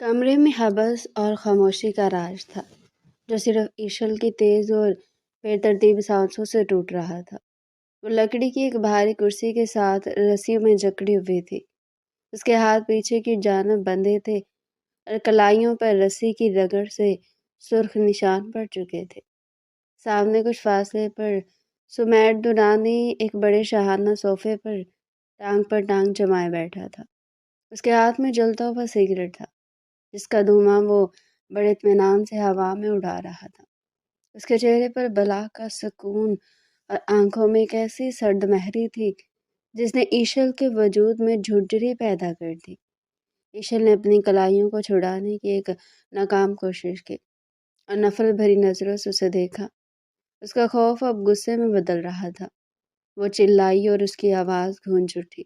کمرے میں حبس اور خاموشی کا راج تھا، جو صرف ایشل کی تیز اور بے ترتیب سانسوں سے ٹوٹ رہا تھا۔ وہ لکڑی کی ایک بھاری کرسی کے ساتھ رسیوں میں جکڑی ہوئی تھی۔ اس کے ہاتھ پیچھے کی جانب بندھے تھے اور کلائیوں پر رسی کی رگڑ سے سرخ نشان پڑ چکے تھے۔ سامنے کچھ فاصلے پر سمیر دورانی ایک بڑے شاہانہ صوفے پر ٹانگ جمائے بیٹھا تھا۔ اس کے ہاتھ میں جلتا ہوا سگریٹ تھا، جس کا دھواں وہ بڑے اطمینان سے ہوا میں اڑا رہا تھا۔ اس کے چہرے پر بلا کا سکون اور آنکھوں میں ایک ایسی سرد مہری تھی جس نے ایشل کے وجود میں جھرجھری پیدا کر دی۔ ایشل نے اپنی کلائیوں کو چھڑانے کی ایک ناکام کوشش کی اور نفرت بھری نظروں سے اسے دیکھا۔ اس کا خوف اب غصے میں بدل رہا تھا۔ وہ چلائی اور اس کی آواز گونج اٹھی،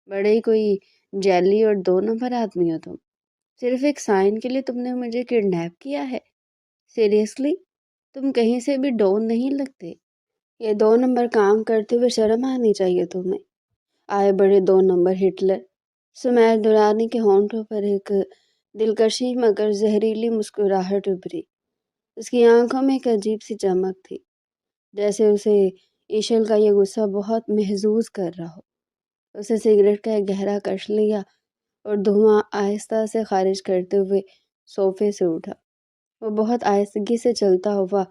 بڑے ہی کوئی جیلی اور 2 نمبر آدمی ہو تم۔ صرف ایک سائن کے لیے تم نے مجھے کڈنیپ کیا ہے؟ سیریسلی؟ تم کہیں سے بھی ڈون نہیں لگتے۔ یہ 2 نمبر کام کرتے ہوئے شرم آنی چاہیے تمہیں۔ آئے بڑے 2 نمبر ہٹلر۔ سمیر دورانی کے ہونٹوں پر ایک دلکشی مگر زہریلی مسکراہٹ ابھری۔ اس کی آنکھوں میں ایک عجیب سی چمک تھی، جیسے اسے ایشل کا یہ غصہ بہت محظوظ کر رہا ہو۔ اسے سگریٹ کا ایک گہرا کش لیا اور دھواں آہستہ سے خارج کرتے ہوئے صوفے سے اٹھا۔ وہ بہت آہستگی سے چلتا ہوا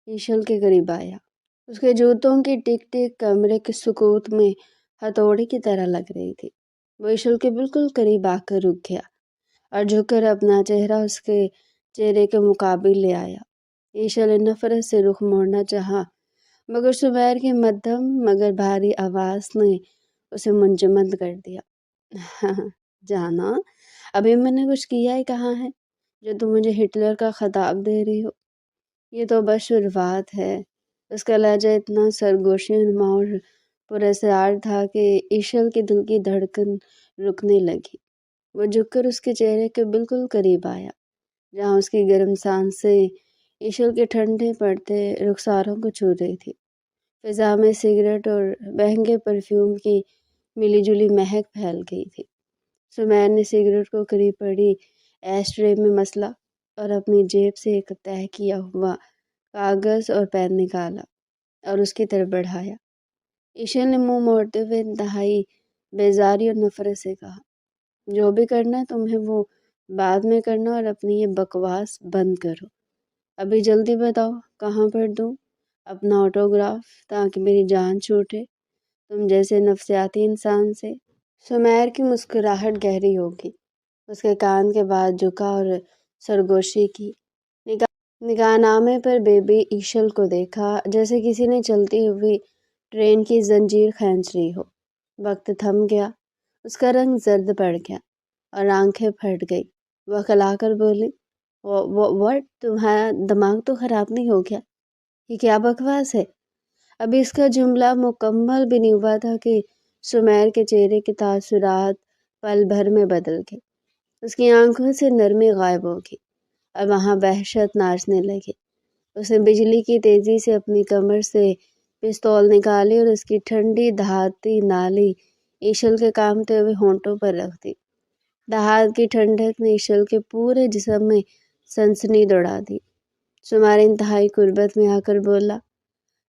ایشل کے قریب آیا۔ اس کے جوتوں کی ٹک ٹک کمرے کے سکوت میں ہتھوڑے کی طرح لگ رہی تھی۔ وہ ایشل کے بالکل قریب آ کر رک گیا اور جھک کر اپنا چہرہ اس کے چہرے کے مقابل لے آیا۔ ایشل نے نفرت سے رخ موڑنا چاہا، مگر سمیر کی مدھم مگر بھاری آواز نے اسے منجمد کر دیا۔ جانا، ابھی میں نے کچھ کیا ہی کہاں ہے جو تم مجھے ہٹلر کا خطاب دے رہی ہو؟ یہ تو بس شروعات ہے۔ اس کا لہجہ اتنا سرگوشی نما اور پراسرار تھا کہ ایشل کے دل کی دھڑکن رکنے لگی۔ وہ جھک کر اس کے چہرے کے بالکل قریب آیا، جہاں اس کی گرم سانسیں ایشل کے ٹھنڈے پڑتے رخساروں کو چھو رہی تھی۔ فضا میں سگریٹ اور مہنگے پرفیوم کی ملی جلی مہک پھیل گئی تھی۔ سمیر نے سگریٹ کو قریب پڑی ایش ٹرے میں مسلا اور اپنی جیب سے ایک تہہ کیا ہوا کاغذ اور پین نکالا اور اس کی طرف بڑھایا۔ ایشل نے منہ موڑتے ہوئے انتہائی بیزاری اور نفرت سے کہا، جو بھی کرنا ہے تمہیں وہ بعد میں کرنا اور اپنی یہ بکواس بند کرو۔ ابھی جلدی بتاؤ کہاں پر دوں اپنا آٹوگراف تاکہ میری جان چھوٹے تم جیسے نفسیاتی انسان سے۔ سمیر کی مسکراہٹ گہری ہوگی۔ اس کے کان کے بعد جھکا اور سرگوشی کی۔ نگاہ نامے پر بے بی ایشل کو دیکھا، جیسے کسی نے چلتی ہوئی ٹرین کی زنجیر کھینچ لی ہو۔ وقت تھم گیا، اس کا رنگ زرد پڑ گیا اور آنکھیں پھٹ گئی۔ وہ کھلا کر بولی، وٹ، تمہارا دماغ تو خراب نہیں ہو گیا؟ یہ کیا بکواس ہے؟ ابھی اس کا جملہ مکمل بھی نہیں ہوا تھا کہ سمیر کے چہرے کے تاثرات پل بھر میں بدل گئے۔ اس کی آنکھوں سے نرمی غائب ہوگی اور وہاں وحشت ناچنے لگی۔ اس نے بجلی کی تیزی سے اپنی کمر سے پستول نکالی اور اس کی ٹھنڈی دھاتی نالی ایشل کے کانپتے ہوئے ہونٹوں پر رکھ دی۔ دھات کی ٹھنڈک نے ایشل کے پورے جسم میں سنسنی دوڑا دی۔ سمیر انتہائی قربت میں آ کر بولا،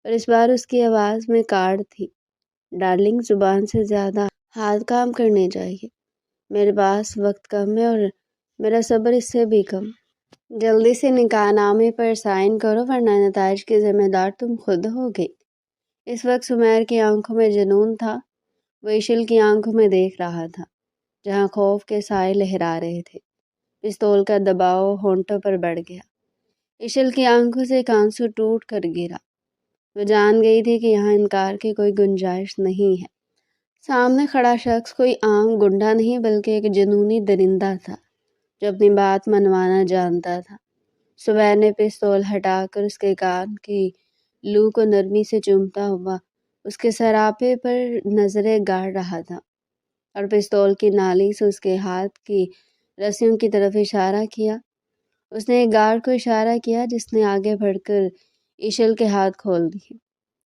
اور اس بار اس کی آواز میں کاڑ تھی، ڈارلنگ، زبان سے زیادہ ہاتھ کام کرنے چاہیے۔ میرے پاس وقت کم ہے اور میرا صبر اس سے بھی کم۔ جلدی سے نکاح نامے پر سائن کرو ورنہ نتائج کی ذمہ دار تم خود ہوگے۔ اس وقت سمیر کی آنکھوں میں جنون تھا۔ وہ ایشل کی آنکھوں میں دیکھ رہا تھا، جہاں خوف کے سائے لہرا رہے تھے۔ پستول کا دباؤ ہونٹوں پر بڑھ گیا۔ ایشل کی آنکھوں سے ایک آنسو ٹوٹ کر گرا۔ وہ جان گئی تھی کہ یہاں انکار کی کوئی گنجائش نہیں ہے۔ سامنے کھڑا شخص کوئی عام گنڈا نہیں بلکہ ایک جنونی درندہ تھا جو اپنی بات منوانا جانتا تھا۔ سمیر نے پستول ہٹا کر اس کے کان کی لو کو نرمی سے چومتا ہوا اس کے سراپے پر نظریں گاڑ رہا تھا اور پستول کی نالی سے اس کے ہاتھ کی رسیوں کی طرف اشارہ کیا۔ اس نے ایک گارڈ کو اشارہ کیا جس نے آگے بڑھ کر ایشل کے ہاتھ کھول دیے۔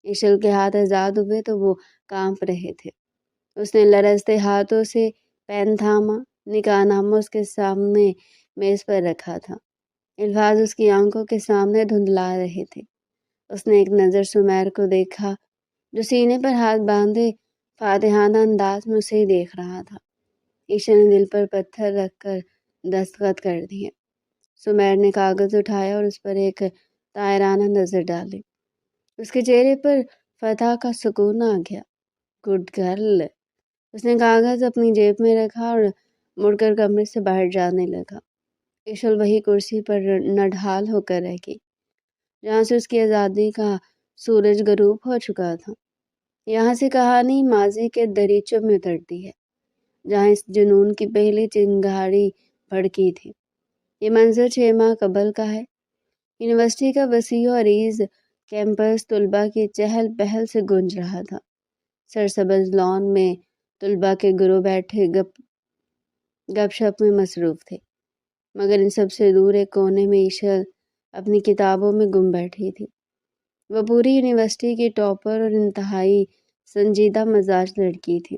ایشل کے ہاتھ آزاد ہوئے تو وہ کانپ رہے تھے۔ اس نے لرزتے ہاتھوں سے پین تھاما نکاح نامہ اس کے سامنے میز پر رکھا تھا۔ الفاظ اس کی آنکھوں کے سامنے دھندلا رہے تھے۔ اس نے ایک نظر سمیر کو دیکھا جو سینے پر ہاتھ باندھے فاتحانہ انداز میں اسے ہی دیکھ رہا تھا۔ عائشہ نے دل پر پتھر رکھ کر دستخط کر دیے۔ سمیر نے کاغذ اٹھایا اور اس پر ایک طائرانہ نظر ڈالی۔ اس کے چہرے پر فتح کا سکون آ گیا۔ Good girl. اس نے کاغذ اپنی جیب میں رکھا اور مڑ کر کمرے سے باہر جانے لگا۔ ایشل وہی کرسی پر نڈھال ہو کر رہ گئی جہاں سے اس کی آزادی کا سورج غروب ہو چکا تھا۔ یہاں سے کہانی ماضی کے دریچوں میں اترتی ہے جہاں اس جنون کی پہلی چنگاری بھڑکی تھی۔ یہ منظر 6 ماہ قبل کا ہے۔ یونیورسٹی کا وسیع و عریض کیمپس طلباء کی چہل پہل سے گونج رہا تھا۔ سرسبز لان میں طلباء کے گروہ بیٹھے گپ شپ میں مصروف تھے، مگر ان سب سے دور ایک کونے میں ایشل اپنی کتابوں میں گم بیٹھی تھی۔ وہ پوری یونیورسٹی کی ٹاپر اور انتہائی سنجیدہ مزاج لڑکی تھی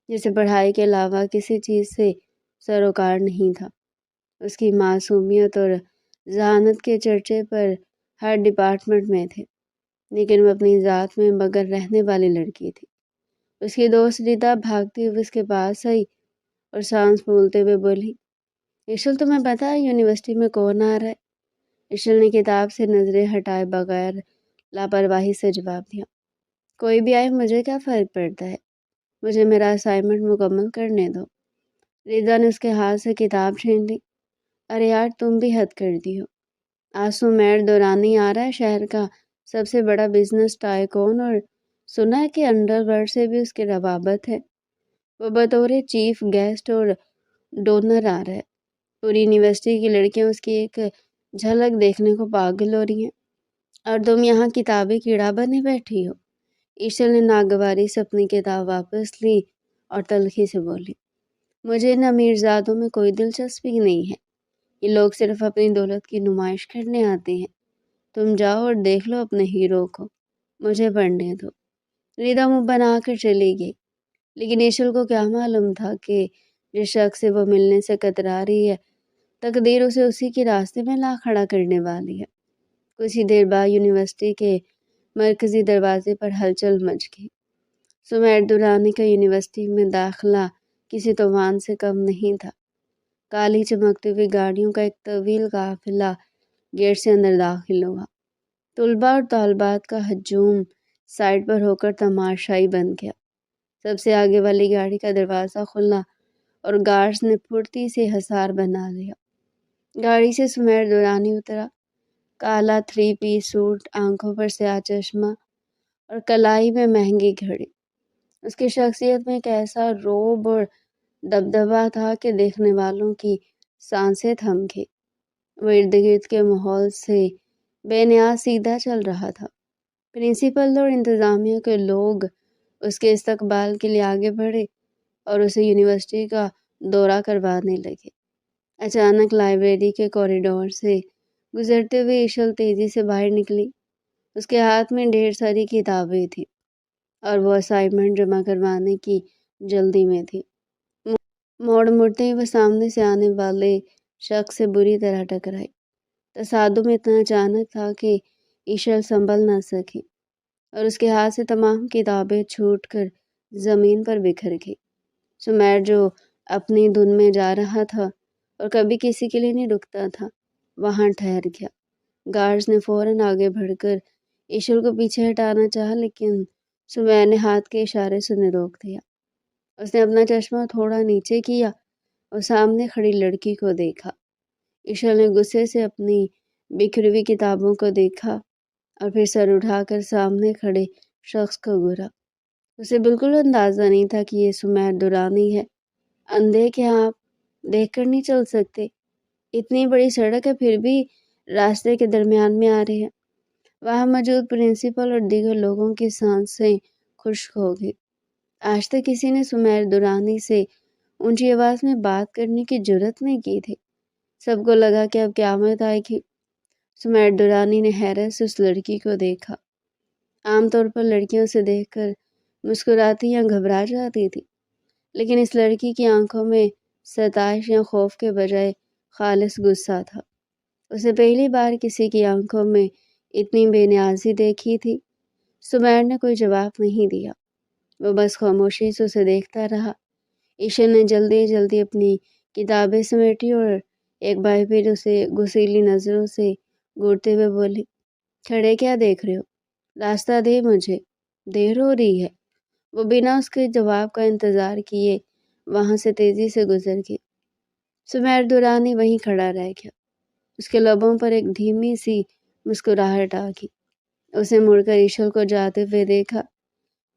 جسے پڑھائی کے علاوہ کسی چیز سے سروکار نہیں تھا۔ اس کی معصومیت اور ذہانت کے چرچے پر ہر ڈپارٹمنٹ میں تھے، لیکن وہ اپنی ذات میں مگر رہنے والی لڑکی تھی۔ اس کی دوست ریتا بھاگتی ہوئی اس کے پاس آئی اور سانس پھولتے ہوئے بولی، ایشل تمہیں پتہ ہے یونیورسٹی میں کون آ رہا ہے؟ ایشل نے کتاب سے نظریں ہٹائے بغیر لاپرواہی سے جواب دیا، کوئی بھی آئے مجھے کیا فرق پڑتا ہے، مجھے میرا اسائنمنٹ مکمل کرنے دو۔ ریتا نے اس کے ہاتھ سے کتاب چھین لی۔ ارے یار تم بھی حد کر دی ہو۔ آج سمیر دورانی آ رہا ہے، شہر کا سب سے بڑا بزنس ٹائکون، اور سنا ہے کہ انڈر ورلڈ سے بھی اس کی روابط ہے۔ وہ بطور چیف گیسٹ اور ڈونر آ رہا ہے۔ پوری یونیورسٹی کی لڑکیاں اس کی ایک جھلک دیکھنے کو پاگل ہو رہی ہیں، اور تم یہاں کتابی کیڑا بنے بیٹھی ہو۔ ایشل نے ناگواری سے اپنی کتاب واپس لی اور تلخی سے بولی، مجھے ان امیرزادوں میں کوئی دلچسپی نہیں ہے، یہ لوگ صرف اپنی دولت کی نمائش کرنے آتے ہیں۔ تم جاؤ اور دیکھ لو اپنے ہیرو کو، مجھے پڑھنے دو۔ ریتا منہ بنا کر چلی گئی، لیکن ایشل کو کیا معلوم تھا کہ جس شخص سے وہ ملنے سے کترا رہی ہے تقدیر اسے اسی کے راستے میں لا کھڑا کرنے والی ہے۔ کچھ ہی دیر بعد یونیورسٹی کے مرکزی دروازے پر ہلچل مچ گئی۔ سمیر دورانی کا یونیورسٹی میں داخلہ کسی طوفان سے کم نہیں تھا۔ کالی چمکتی ہوئی گاڑیوں کا ایک طویل قافلہ گیٹ سے اندر داخل ہوا۔ طلباء اور طالبات کا ہجوم سائڈ پر ہو کر تماشائی بن گیا۔ سب سے آگے والی گاڑی کا دروازہ کھلا اور گارڈز نے پھرتی سے حصار بنا لیا۔ گاڑی سے سمیر دورانی اترا، کالا 3 پیس سوٹ، آنکھوں پر سیاہ چشمہ اور کلائی میں مہنگی گھڑی۔ اس کی شخصیت میں ایک ایسا روب اور دبدبا تھا کہ دیکھنے والوں کی سانسیں تھم گئی۔ وہ ارد گرد کے ماحول سے بے نیاز سیدھا چل رہا تھا۔ پرنسپل اور انتظامیہ کے لوگ اس کے استقبال کے لیے آگے بڑھے اور اسے یونیورسٹی کا دورہ کروانے لگے۔ اچانک لائبریری کے کوریڈور سے گزرتے ہوئے ایشل تیزی سے باہر نکلی۔ اس کے ہاتھ میں ڈھیر ساری کتابیں تھیں اور وہ اسائنمنٹ جمع کروانے کی جلدی میں تھی۔ مڑتے ہی وہ سامنے سے آنے والے شخص سے بری طرح ٹکرائی۔ تصادم اتنا اچانک تھا کہ ایشل سنبھل نہ سکی اور اس کے ہاتھ سے تمام کتابیں چھوٹ کر زمین پر بکھر گئی۔ سمیر جو اپنی دھن میں جا رہا تھا اور کبھی کسی کے لیے نہیں رکتا تھا، وہاں ٹھہر گیا۔ گارڈز نے فوراً آگے بڑھ کر ایشل کو پیچھے ہٹانا چاہا، لیکن سمیر نے ہاتھ کے اشارے سے انہیں روک دیا۔ اس نے اپنا چشمہ تھوڑا نیچے کیا اور سامنے کھڑی لڑکی کو دیکھا۔ ایشل نے غصے سے اپنی بکھری ہوئی کتابوں کو دیکھا اور پھر سر اٹھا کر سامنے کھڑے شخص کو گھورا۔ اسے بالکل اندازہ نہیں تھا کہ یہ سمیر دورانی ہے۔ اندھے کیا آپ دیکھ کر نہیں چل سکتے؟ اتنی بڑی سڑک ہے پھر بھی راستے کے درمیان میں آ رہے ہیں۔ وہاں موجود پرنسپل اور دیگر لوگوں کی سانسیں خشک ہو گئی۔ آج تک کسی نے سمیر دورانی سے اونچی آواز میں بات کرنے کی جرات نہیں کی تھی۔ سب کو لگا کہ اب قیامت آئے گی۔ سمیر دورانی نے حیرت سے اس لڑکی کو دیکھا۔ عام طور پر لڑکیوں سے دیکھ کر مسکراتی یا گھبرا جاتی تھی، لیکن اس لڑکی کی آنکھوں میں ستائش یا خوف کے بجائے خالص غصہ تھا۔ اسے پہلی بار کسی کی آنکھوں میں اتنی بے نیازی دیکھی تھی۔ سمیر نے کوئی جواب نہیں دیا، وہ بس خاموشی سے اسے دیکھتا رہا۔ ایشل نے جلدی جلدی اپنی کتابیں سمیٹی اور ایک بار پھر اسے غصیلی نظروں سے گھورتے ہوئے بولی، کھڑے کیا دیکھ رہے ہو؟ راستہ دے مجھے، دیر ہو رہی ہے۔ وہ بنا اس کے جواب کا انتظار کیے وہاں سے تیزی سے گزر گئی۔ سمیر دورانی وہیں کھڑا رہ گیا۔ اس کے لبوں پر ایک دھیمی سی مسکراہٹ آ گئی۔ اسے مڑ کر ایشل کو جاتے ہوئے دیکھا۔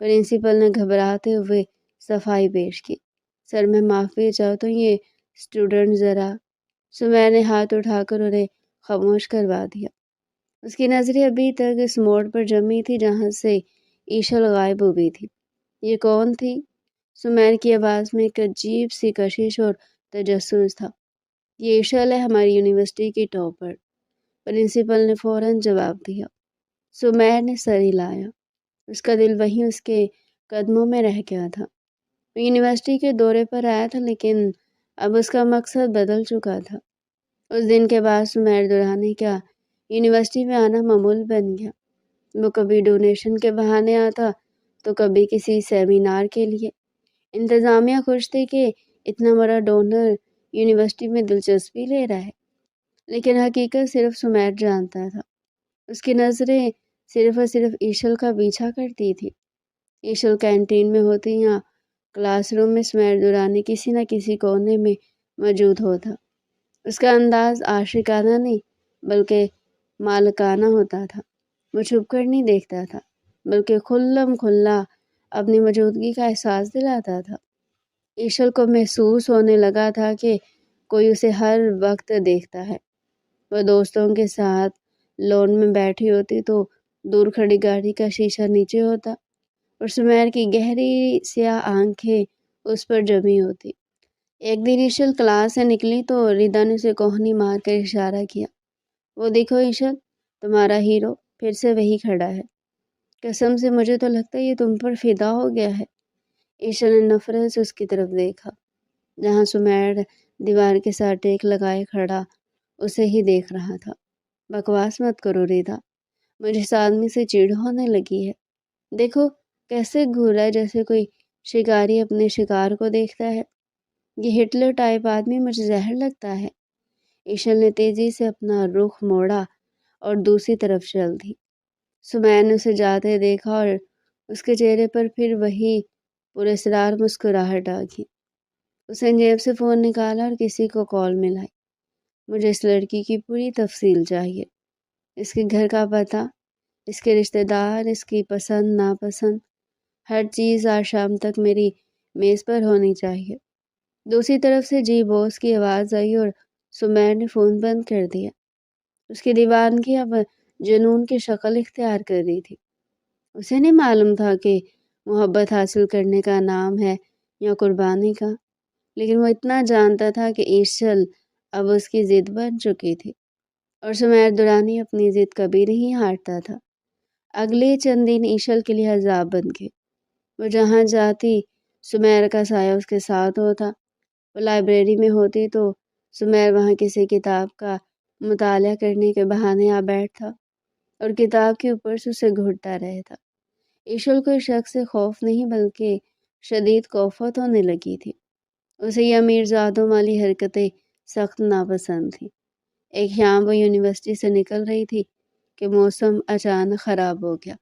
پرنسپل نے گھبراتے ہوئے صفائی پیش کی، سر میں معافی چاہتا ہوں، یہ اسٹوڈنٹ ذرا۔ سمیر نے ہاتھ اٹھا کر انہیں خاموش کروا دیا۔ اس کی نظریں ابھی تک اس موڑ پر جمی تھی جہاں سے ایشل غائب ہوئی تھی۔ یہ کون تھی؟ سمیر کی آواز میں ایک عجیب سی کشش اور تجسس تھا۔ یہ ایشل ہے، ہماری یونیورسٹی کی ٹاپر، پرنسپل نے فوراً جواب دیا۔ سمیر نے سر ہلایا۔ اس کا دل وہیں اس کے قدموں میں رہ گیا تھا۔ وہ یونیورسٹی کے دورے پر آیا تھا لیکن اب اس کا مقصد بدل چکا تھا۔ اس دن کے بعد سمیر دورانی کا یونیورسٹی میں آنا معمول بن گیا۔ وہ کبھی ڈونیشن کے بہانے آتا تو کبھی کسی سیمینار کے لیے۔ انتظامیہ خوش تھی کہ اتنا بڑا ڈونر یونیورسٹی میں دلچسپی لے رہا ہے، لیکن حقیقت صرف سمیر جانتا تھا۔ اس کی نظریں صرف اور صرف ایشل کا پیچھا کرتی تھی۔ ایشل کینٹین میں ہوتی یا کلاس روم میں سمیر دورانی کسی نہ کسی کونے میں موجود ہوتا۔ اس کا انداز عاشقانہ نہیں بلکہ مالکانہ ہوتا تھا۔ وہ چھپ کر نہیں دیکھتا تھا بلکہ کھلم کھلا اپنی موجودگی کا احساس دلاتا تھا۔ ایشل کو محسوس ہونے لگا تھا کہ کوئی اسے ہر وقت دیکھتا ہے۔ وہ دوستوں کے ساتھ لون میں بیٹھی ہوتی تو دور کھڑی گاڑی کا شیشہ نیچے ہوتا اور سمیر کی گہری سیاہ آنکھیں اس پر جمی ہوتی۔ ایک دن ایشل کلاس سے نکلی تو ریدا نے اسے کوہنی مار کر اشارہ کیا، وہ دیکھو ایشل، تمہارا ہیرو پھر سے وہی کھڑا ہے۔ قسم سے مجھے تو لگتا ہے یہ تم پر فدا ہو گیا ہے۔ ایشل نے نفرت سے اس کی طرف دیکھا۔ جہاں سمیر دیوار کے ساتھ ٹیک لگائے کھڑا اسے ہی دیکھ رہا تھا۔ بکواس مت کرو ریدا، مجھے اس آدمی سے چڑ ہونے لگی ہے۔ دیکھو کیسے گھور رہا ہے جیسے کوئی شکاری اپنے شکار کو دیکھتا ہے۔ یہ ہٹلر ٹائپ آدمی مجھے زہر لگتا ہے۔ ایشل نے تیزی سے اپنا رخ موڑا اور دوسری طرف چل دی۔ سمیر نے اسے جاتے دیکھا اور اس کے چہرے پر پھر وہی پراسرار مسکراہٹ آ گئی۔ اس نے جیب سے فون نکالا اور کسی کو کال ملائی۔ مجھے اس لڑکی کی پوری تفصیل چاہیے، اس کے گھر کا پتہ، اس کے رشتہ دار، اس کی پسند ناپسند، ہر چیز آج شام تک میری میز پر ہونی چاہیے۔ دوسری طرف سے جی بوس کی آواز آئی اور سمیر نے فون بند کر دیا۔ اس کی دیوانگی اب جنون کی شکل اختیار کر دی تھی۔ اسے نہیں معلوم تھا کہ محبت حاصل کرنے کا نام ہے یا قربانی کا، لیکن وہ اتنا جانتا تھا کہ ایشل اب اس کی ضد بن چکی تھی اور سمیر دورانی اپنی ضد کبھی نہیں ہارتا تھا۔ اگلے چند دن ایشل کے لیے عذاب بن گئے۔ وہ جہاں جاتی سمیر کا سایہ اس کے ساتھ ہوتا۔ وہ لائبریری میں ہوتی تو سمیر وہاں کسی کتاب کا مطالعہ کرنے کے بہانے آ بیٹھتا اور کتاب کے اوپر سے اسے گھٹتا رہتا۔ ایشل کو اس شخص سے خوف نہیں بلکہ شدید کوفت ہونے لگی تھی۔ اسے یہ امیرزادوں والی حرکتیں سخت ناپسند تھیں۔ ایک شام وہ یونیورسٹی سے نکل رہی تھی کہ موسم اچانک خراب ہو گیا۔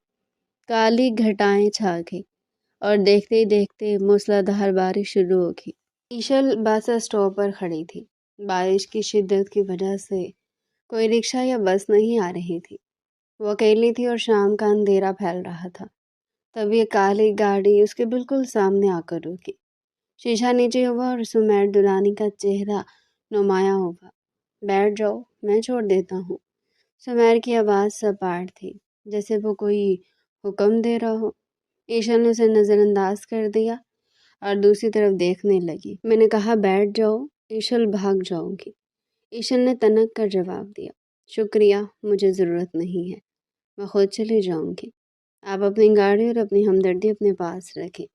کالی گھٹائیں چھا گئی اور دیکھتے ہی دیکھتے موسلا دھار بارش شروع ہو گئی۔ ایشل بس اسٹاپ پر کھڑی تھی۔ بارش کی شدت کی وجہ سے کوئی رکشہ یا بس نہیں آ رہی تھی۔ وہ اکیلی تھی اور شام کا اندھیرا پھیل رہا تھا۔ تب یہ کالی گاڑی اس کے بالکل سامنے آ کر رکی۔ شیشہ نیچے ہوا اور سمیر دورانی کا چہرہ نمایاں ہوا۔ بیٹھ جاؤ، میں چھوڑ دیتا ہوں۔ سمیر کی آواز سپاٹ تھی جیسے وہ کوئی حکم دے رہا ہو۔ ایشل نے اسے نظر انداز کر دیا اور دوسری طرف دیکھنے لگی۔ میں نے کہا بیٹھ جاؤ، ایشل بھاگ جاؤں گی۔ ایشل نے تنک کر جواب دیا، شکریہ، مجھے ضرورت نہیں ہے، میں خود چلی جاؤں گی۔ آپ اپنی گاڑی اور اپنی ہمدردی اپنے پاس رکھیں۔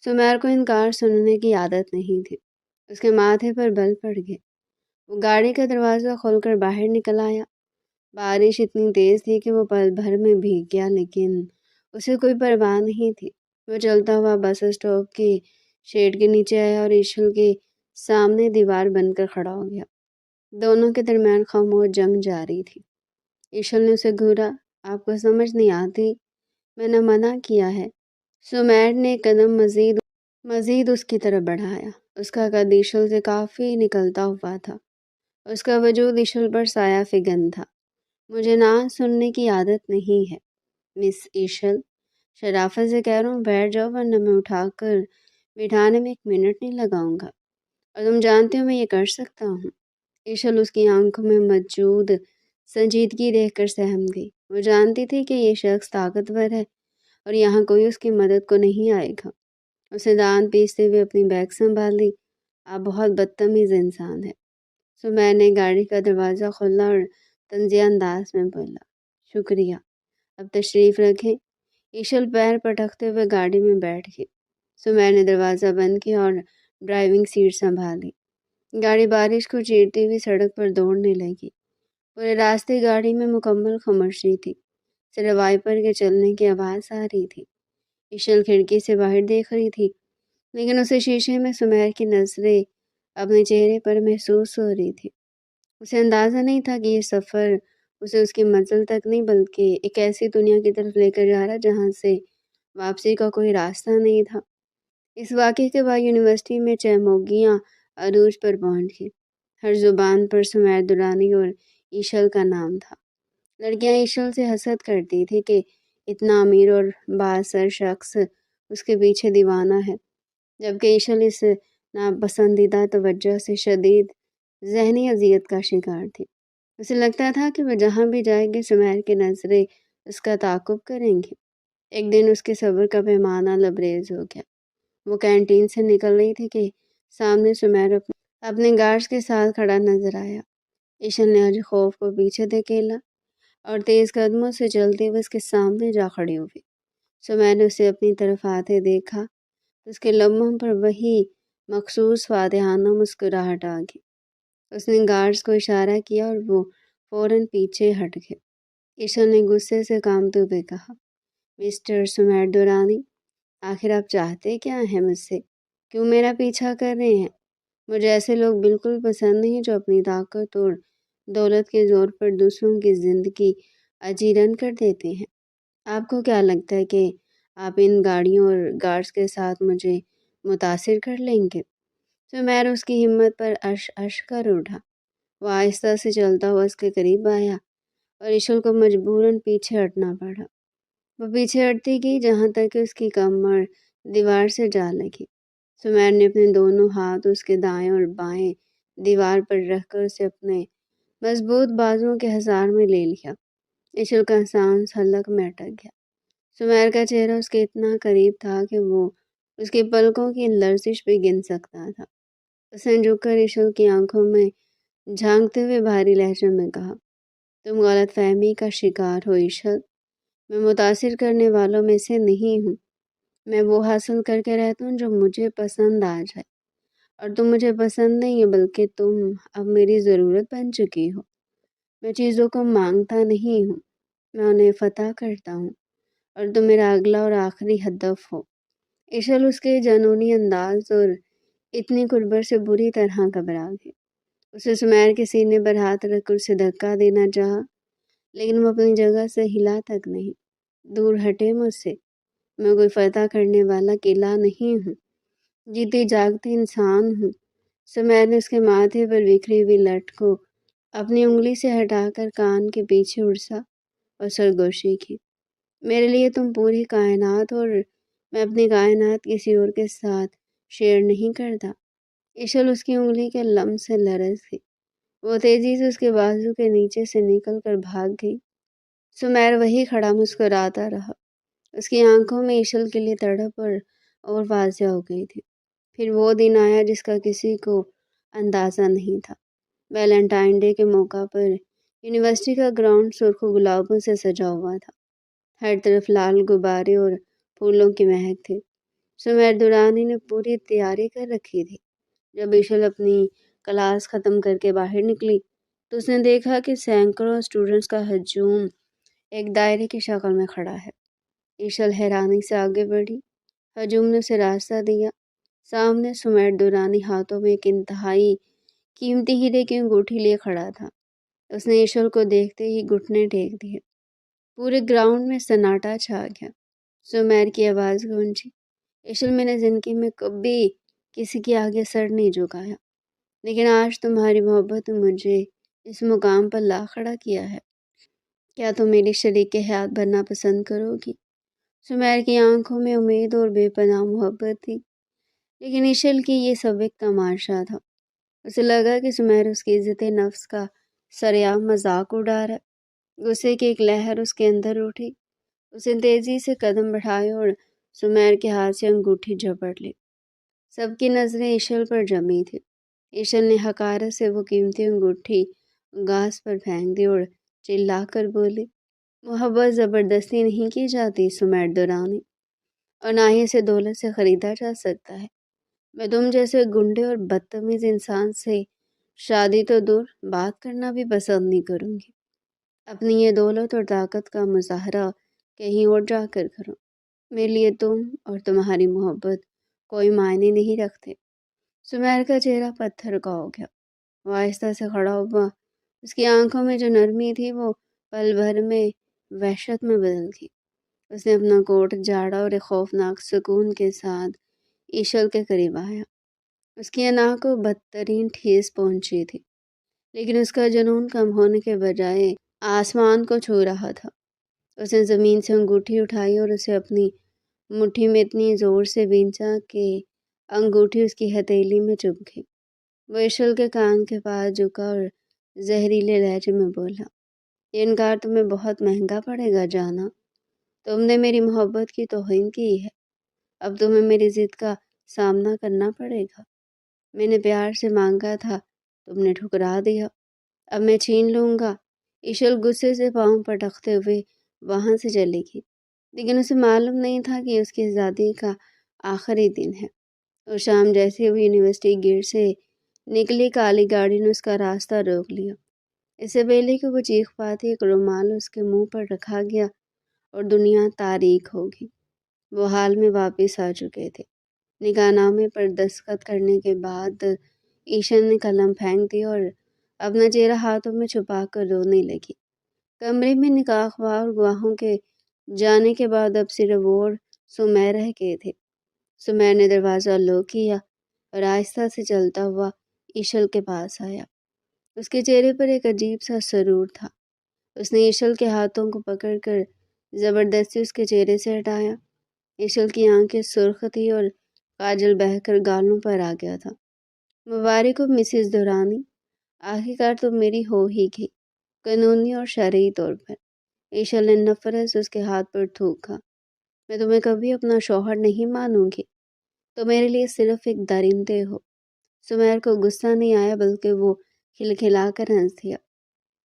سمیر کو انکار سننے کی عادت نہیں تھی۔ اس کے ماتھے پر بل پڑ گئے۔ وہ گاڑی کا دروازہ کھول کر باہر نکل آیا۔ بارش اتنی تیز تھی کہ وہ پل بھر میں بھیگ گیا، لیکن اسے کوئی پرواہ نہیں تھی۔ وہ چلتا ہوا بس اسٹاپ کے شیڈ کے نیچے آیا اور ایشل کے سامنے دیوار بن کر کھڑا ہو گیا۔ دونوں کے درمیان خاموش جنگ جاری تھی۔ ایشل نے اسے گھورا، آپ کو سمجھ نہیں آتی، میں نے منع کیا ہے۔ سمیر نے ایک قدم مزید اس کی طرف بڑھایا۔ اس کا قد ایشل سے کافی نکلتا ہوا تھا۔ اس کا وجود ایشل پر سایہ فگن تھا۔ مجھے نہ سننے کی عادت نہیں ہے مس ایشل، شرافت سے کہہ رہا ہوں، بیٹھ جاؤ ورنہ میں اٹھا کر بٹھانے میں 1 منٹ نہیں لگاؤں گا، اور تم جانتے ہو میں یہ کر سکتا ہوں۔ ایشل اس کی آنکھوں میں موجود سنجیدگی دیکھ کر سہم گئی۔ وہ جانتی تھی کہ یہ شخص طاقتور ہے اور یہاں کوئی اس کی مدد کو نہیں آئے گا۔ اسے دانت پیستے ہوئے اپنی بیگ سنبھال لی۔ آپ بہت بدتمیز انسان ہے۔ سمیر نے گاڑی کا دروازہ کھولا اور طنزیہ انداز میں بولا، شکریہ، اب تشریف رکھیں۔ ایشل پیر پٹکتے ہوئے گاڑی میں بیٹھ گئی۔ سمیر نے دروازہ بند کیا اور ڈرائیونگ سیٹ سنبھالی۔ گاڑی بارش کو چیرتی ہوئی سڑک پر دوڑنے لگی۔ پورے راستے گاڑی میں مکمل خاموشی تھی، صرف وائپر کے چلنے کی آواز آ رہی تھی۔ ایشل کھڑکی سے باہر دیکھ رہی تھی، لیکن اسے شیشے میں سمیر کی نظریں اپنے چہرے پر محسوس ہو رہی تھی۔ اسے اندازہ نہیں تھا کہ یہ سفر اسے اس کی منزل تک نہیں بلکہ ایک ایسی دنیا کی طرف لے کر جا رہا جہاں سے واپسی کا کوئی راستہ نہیں تھا۔ اس واقعے کے بعد یونیورسٹی میں چہموگیاں عروج پر پہنچ گئی۔ ہر زبان پر سمیر درانی اور ایشل کا نام تھا۔ لڑکیاں ایشل سے حسد کرتی تھی کہ اتنا امیر اور بااثر شخص اس کے پیچھے دیوانہ ہے، جبکہ ایشل اس ناپسندیدہ توجہ سے شدید ذہنی اذیت کا شکار تھی۔ اسے لگتا تھا کہ وہ جہاں بھی جائے گی سمیر کی نظریں اس کا تعاقب کریں گی۔ ایک دن اس کے صبر کا پیمانہ لبریز ہو گیا۔ وہ کینٹین سے نکل رہی تھی کہ سامنے سمیر اپنے گارڈز کے ساتھ کھڑا نظر آیا۔ ایشل نے ہر خوف کو پیچھے دھکیلا اور تیز قدموں سے چلتے ہوئے اس کے سامنے جا کھڑی ہوئی۔ سمیر نے اسے اپنی طرف آتے دیکھا تو اس کے لبوں پر وہی مخصوص فاتحانہ مسکراہٹ آ گئی۔ اس نے گارڈز کو اشارہ کیا اور وہ فوراً پیچھے ہٹ گئے۔ ایشل نے غصے سے کانپتے ہوئے کہا، مسٹر سمیر دورانی، آخر آپ چاہتے کیا ہیں مجھ سے؟ کیوں میرا پیچھا کر رہے ہیں؟ مجھے ایسے لوگ بالکل پسند نہیں جو اپنی طاقت اور دولت کے زور پر دوسروں کی زندگی اجیرن کر دیتے ہیں۔ آپ کو کیا لگتا ہے کہ آپ ان گاڑیوں اور گارڈز کے ساتھ مجھے متاثر کر لیں گے؟ سمیر اس کی ہمت پر عش کر اٹھا۔ وہ آہستہ سے چلتا ہوا اس کے قریب آیا اور ایشل کو مجبوراً پیچھے ہٹنا پڑا۔ وہ پیچھے ہٹتی گئی جہاں تک کہ اس کی کمر دیوار سے جا لگی۔ سمیر نے اپنے دونوں ہاتھ اس کے دائیں اور بائیں دیوار پر رکھ کر اسے اپنے مضبوط بازوؤں کے حصار میں لے لیا۔ ایشل کا سانس حلق میں اٹک گیا۔ سمیر کا چہرہ اس کے اتنا قریب تھا کہ وہ اس کی پلکوں کی لرزش بھی گن سکتا تھا۔ اس نے جھک کر ایشل کی آنکھوں میں جھانکتے ہوئے بھاری لہجے میں کہا، تم غلط فہمی کا شکار ہو ایشل، میں متاثر کرنے والوں میں سے نہیں ہوں۔ میں وہ حاصل کر کے رہتا ہوں جو مجھے پسند آ جائے، اور تم مجھے پسند نہیں ہو بلکہ تم اب میری ضرورت بن چکی ہو۔ میں چیزوں کو مانگتا نہیں ہوں، میں انہیں فتح کرتا ہوں، اور تم میرا اگلا اور آخری ہدف ہو۔ ایشل اس کے جنونی انداز اور اتنی قربت سے بری طرح گھبرا گئی۔ اسے سمیر کے سینے پر ہاتھ رکھ کر اسے دھکا دینا چاہا، لیکن وہ اپنی جگہ سے ہلا تک نہیں۔ دور ہٹے مجھ سے، میں کوئی فتح کرنے والا قلعہ نہیں ہوں، جیتی جاگتی انسان ہوں۔ سمیر نے اس کے ماتھے پر بکھری ہوئی لٹ کو اپنی انگلی سے ہٹا کر کان کے پیچھے اڑسا اور سرگوشی کی۔ میرے لیے تم پوری کائنات اور میں اپنی کائنات کسی اور کے ساتھ شیئر نہیں کرتا۔ ایشل اس کی انگلی کے لمس سے لرز گئی۔ وہ تیزی سے اس کے بازو کے نیچے سے نکل کر بھاگ گئی۔ سمیر وہی کھڑا مسکراتا رہا۔ اس کی آنکھوں میں ایشل کے لیے تڑپ اور واضح ہو گئی تھی۔ پھر وہ دن آیا جس کا کسی کو اندازہ نہیں تھا۔ ویلنٹائن ڈے کے موقع پر یونیورسٹی کا گراؤنڈ سرخ گلابوں سے سجا ہوا تھا۔ ہر طرف لال غبارے اور پھولوں کی مہک تھی۔ سمیر دورانی نے پوری تیاری کر رکھی تھی، جب ایشل اپنی کلاس ختم کر کے باہر نکلی تو اس نے دیکھا کہ سینکڑوں اسٹوڈنٹس کا ہجوم ایک دائرے کی شکل میں کھڑا ہے۔ ایشل حیرانی سے آگے بڑھی، ہجوم نے اسے راستہ دیا۔ سامنے سمیٹ دورانی ہاتھوں میں ایک انتہائی قیمتی ہیرے کی انگوٹھی لیے کھڑا تھا۔ اس نے ایشل کو دیکھتے ہی گھٹنے ٹیک دیے۔ پورے گراؤنڈ میں سناٹا چھا گیا۔ سمیر کی آواز گونجی، ایشل، میں نے زندگی میں کبھی کسی کے آگے سر نہیں جھکایا، لیکن آج تمہاری محبت نے مجھے اس مقام پر لا کھڑا کیا ہے۔ کیا تم میری شریک حیات بننا پسند کرو گی؟ سمیر کی آنکھوں میں امید اور بے پناہ محبت تھی، لیکن ایشل کی یہ سب ایک تماشا تھا۔ اسے لگا کہ سمیر اس کی عزت نفس کا سرعام مذاق اڑا رہا ہے۔ غصے کی ایک لہر اس کے اندر اٹھی۔ اس نے تیزی سے قدم بڑھائے اور سمیر کے ہاتھ سے انگوٹھی جھپٹ لی۔ سب کی نظریں ایشل پر جمی تھی۔ ایشل نے حقارت سے وہ قیمتی انگوٹھی گھاس پر پھینک دی اور چلا کر بولی، محبت زبردستی نہیں کی جاتی سمیر دورانی، اور نہ ہی اسے دولت سے خریدا جا سکتا ہے۔ میں تم جیسے گنڈے اور بدتمیز انسان سے شادی تو دور بات کرنا بھی پسند نہیں کروں گی۔ اپنی یہ دولت اور طاقت کا مظاہرہ کہیں اور جا کر کرو۔ میرے لیے تم اور تمہاری محبت کوئی معنی نہیں رکھتے۔ سمیر کا چہرہ پتھر کا ہو گیا۔ وہ آہستہ سے کھڑا ہوا۔ اس کی آنکھوں میں جو نرمی تھی وہ پل بھر میں وحشت میں بدل گئی۔ اس نے اپنا کوٹ جھاڑا اور ایک خوفناک سکون کے ساتھ ایشل کے قریب آیا۔ اس کی انا کو بدترین ٹھیس پہنچی تھی، لیکن اس کا جنون کم ہونے کے بجائے آسمان کو چھو رہا تھا۔ اس نے زمین سے انگوٹھی اٹھائی اور اسے اپنی مٹھی میں اتنی زور سے بھینچا کہ انگوٹھی اس کی ہتھیلی میں چبھ گئی۔ وہ ایشل کے کان کے پاس جھکا اور زہریلے لہجے میں بولا، یہ انکار تمہیں بہت مہنگا پڑے گا جانا۔ تم نے میری محبت کی توہین کی ہے۔ اب تمہیں میری ضد کا سامنا کرنا پڑے گا۔ میں نے پیار سے مانگا تھا، تم نے ٹھکرا دیا، اب میں چھین لوں گا۔ ایشل غصے سے پاؤں پٹکتے ہوئے وہاں سے چلی گئی، لیکن اسے معلوم نہیں تھا کہ اس کی آزادی کا آخری دن ہے۔ اور شام جیسے وہ یونیورسٹی گیٹ سے نکلی، کالی گاڑی نے اس کا راستہ روک لیا۔ اس سے پہلے کہ وہ چیخ پاتی، ایک رومال اس کے منہ پر رکھا گیا اور دنیا تاریک ہو گئی۔ وہ حال میں واپس آ چکے تھے۔ نکاح نامے پر دستخط کرنے کے بعد ایشل نے قلم پھینک دی اور اپنا چہرہ ہاتھوں میں چھپا کر رونے لگی۔ کمرے میں نکاح اخبار اور گواہوں کے جانے کے بعد اب صرف وہ اور سمیر رہ گئے تھے۔ سمیر نے دروازہ لوک کیا اور آہستہ سے چلتا ہوا ایشل کے پاس آیا۔ اس کے چہرے پر ایک عجیب سا سرور تھا۔ اس نے ایشل کے ہاتھوں کو پکڑ کر زبردستی اس کے چہرے سے ہٹایا۔ ایشل کی آنکھیں سرخ تھی اور کاجل بہہ کر گالوں پر آ گیا تھا۔ مبارک ہو مسز دورانی، آخرکار تم میری ہو ہی گئی، قانونی اور شرعی طور پر۔ ایشل نے نفرت سے اس کے ہاتھ پر تھوکا۔ میں تمہیں کبھی اپنا شوہر نہیں مانوں گی، تو میرے لیے صرف ایک درندے ہو۔ سمیر کو غصہ نہیں آیا بلکہ وہ کھلکھلا کر ہنس دیا۔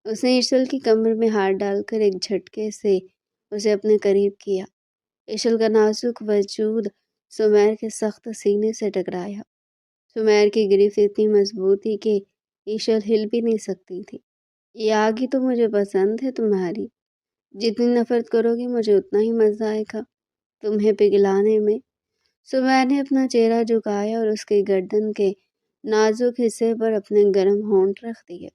اس نے ایشل کی کمر میں ہاتھ ڈال کر ایک جھٹکے سے اسے اپنے قریب کیا۔ ایشل کا نازک وجود سمیر کے سخت سینے سے ٹکرایا۔ سمیر کی گرفت اتنی مضبوط تھی کہ ایشل ہل بھی نہیں سکتی تھی۔ یہ آگی تو مجھے پسند ہے تمہاری، جتنی نفرت کرو گی مجھے اتنا ہی مزہ آئے گا تمہیں پگلانے میں۔ سمیر نے اپنا چہرہ جھکایا اور اس کی گردن کے نازک حصے پر اپنے گرم ہونٹ رکھ دیے۔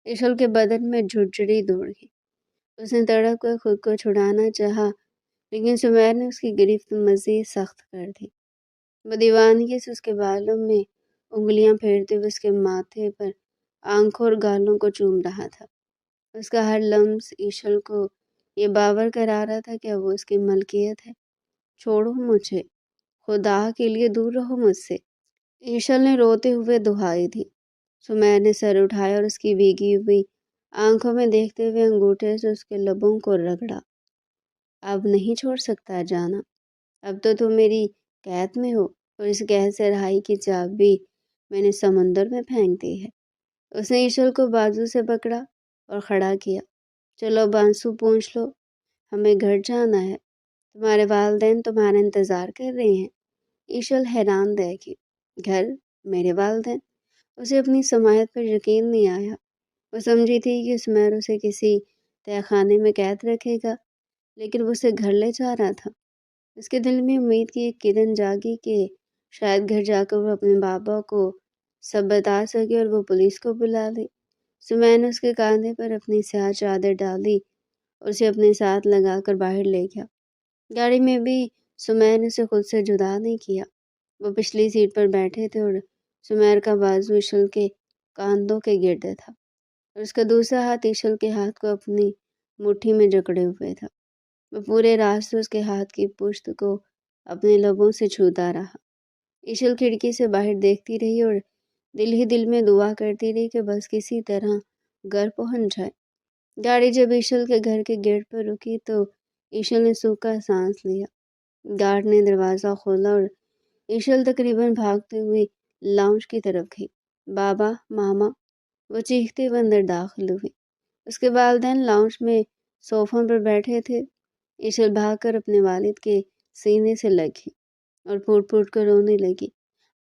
ایشل کے بدن میں جھنجھڑی دوڑ گئی۔ اس نے تڑپ کر خود کو چھڑانا چاہا، لیکن سمیر نے اس کی گرفت مزید سخت کر دی۔ وہ دیوانگی سے اس کے بالوں میں انگلیاں پھیرتے ہوئے اس کے ماتھے پر آنکھوں اور گالوں کو چوم رہا تھا۔ اس کا ہر لمس ایشل کو یہ باور کرا رہا تھا کہ وہ اس کی ملکیت ہے۔ چھوڑو مجھے، خدا کے لیے دور رہو مجھ سے، ایشل نے روتے ہوئے دہائی دی۔ سمیر نے سر اٹھایا اور اس کی بھیگی ہوئی آنکھوں میں دیکھتے ہوئے انگوٹھے سے اس کے لبوں کو رگڑا۔ اب نہیں چھوڑ سکتا جانا، اب تو تم میری قید میں ہو، اور اس قید سے رہائی کی چابی میں نے سمندر میں پھینک دی ہے۔ اس نے ایشل کو بازو سے پکڑا اور کھڑا کیا۔ چلو بانسو پونچھ لو، ہمیں گھر جانا ہے، تمہارے والدین تمہارا انتظار کر رہے ہیں۔ ایشل حیران رہ گئی۔ گھر؟ میرے والدین۔ اسے اپنی سماعت پر یقین نہیں آیا۔ وہ سمجھی تھی کہ سمیر اسے کسی تہہ خانے میں قید رکھے گا، لیکن وہ اسے گھر لے جا رہا تھا۔ اس کے دل میں امید کی ایک کرن جاگی کہ شاید گھر جا کر وہ اپنے بابا کو سب بتا سکے اور وہ پولیس کو بلا لے۔ سمیر نے اس کے کاندھے پر اپنی سیاہ چادر ڈالی اور اسے اپنے ساتھ لگا کر باہر لے گیا۔ گاڑی میں بھی سمیر نے اسے خود سے جدا نہیں کیا۔ وہ پچھلی سیٹ پر بیٹھے تھے اور سمیر کا بازو ایشل کے کاندھوں کے گرد تھا اور اس کا دوسرا ہاتھ ایشل کے ہاتھ کو اپنی مٹھی میں جکڑے ہوئے تھا۔ وہ پورے راستے اس کے ہاتھ کی پشت کو اپنے لبوں سے چھوتا رہا۔ ایشل کھڑکی سے باہر دیکھتی رہی اور دل ہی دل میں دعا کرتی رہی کہ بس کسی طرح گھر پہنچ جائے۔ گاڑی جب ایشل کے گھر کے گیٹ پر رکی تو ایشل نے سوکھا سانس لیا۔ گارڈ نے دروازہ کھولا اور ایشل تقریباً بھاگتے ہوئے لاؤنج کی طرف گئی۔ بابا، ماما، وہ چیختے ہوئے اندر داخل ہوئی۔ اس کے والدین لاؤنج میں صوفوں پر بیٹھے تھے۔ ایشل بھاگ کر اپنے والد کے سینے سے لگی اور پھوٹ پھوٹ کر رونے لگی۔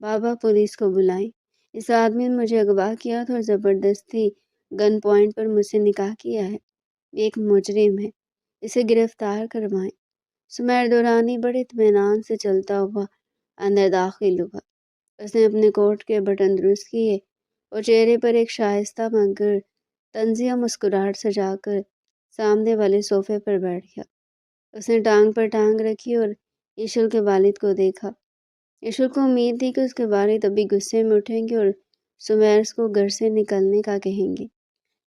بابا، پولیس کو بلائیں، اس آدمی نے مجھے اغوا کیا تھا اور زبردستی گن پوائنٹ پر مجھ سے نکاح کیا ہے۔ یہ ایک مجرم ہے، اسے گرفتار کروائیں۔ سمیر دورانی بڑے اطمینان سے چلتا ہوا اندر داخل ہوا۔ اس نے اپنے کوٹ کے بٹن درست کیے اور چہرے پر ایک شائستہ مگر طنزیہ مسکراہٹ سجا کر سامنے والے صوفے پر بیٹھ گیا۔ اس نے ٹانگ پر ٹانگ رکھی اور ایشل کے والد کو دیکھا۔ ایشل کو امید تھی کہ اس کے والد ابھی غصے میں اٹھیں گے اور سمیرس کو گھر سے نکلنے کا کہیں گے،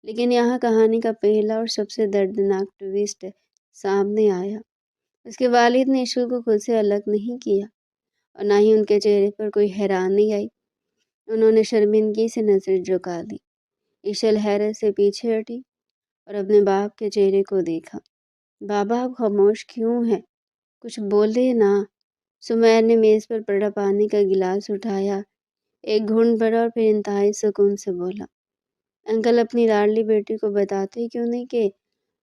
لیکن یہاں کہانی کا پہلا اور سب سے دردناک ٹویسٹ سامنے آیا۔ اس کے والد نے ایشل کو خود سے الگ نہیں کیا اور نہ ہی ان کے چہرے پر کوئی حیرانی آئی۔ انہوں نے شرمندگی سے نظر جھکا لی۔ ایشل حیرت سے پیچھے ہٹی اور اپنے باپ کے چہرے کو دیکھا۔ بابا، آپ خاموش کیوں ہیں؟ کچھ بولے نا۔ سمیر نے میز پر پڑا پانی کا گلاس اٹھایا، ایک گھونٹ بھرا اور پھر انتہائی سکون سے بولا، انکل اپنی لاڈلی بیٹی کو بتاتے کیوں نہیں کہ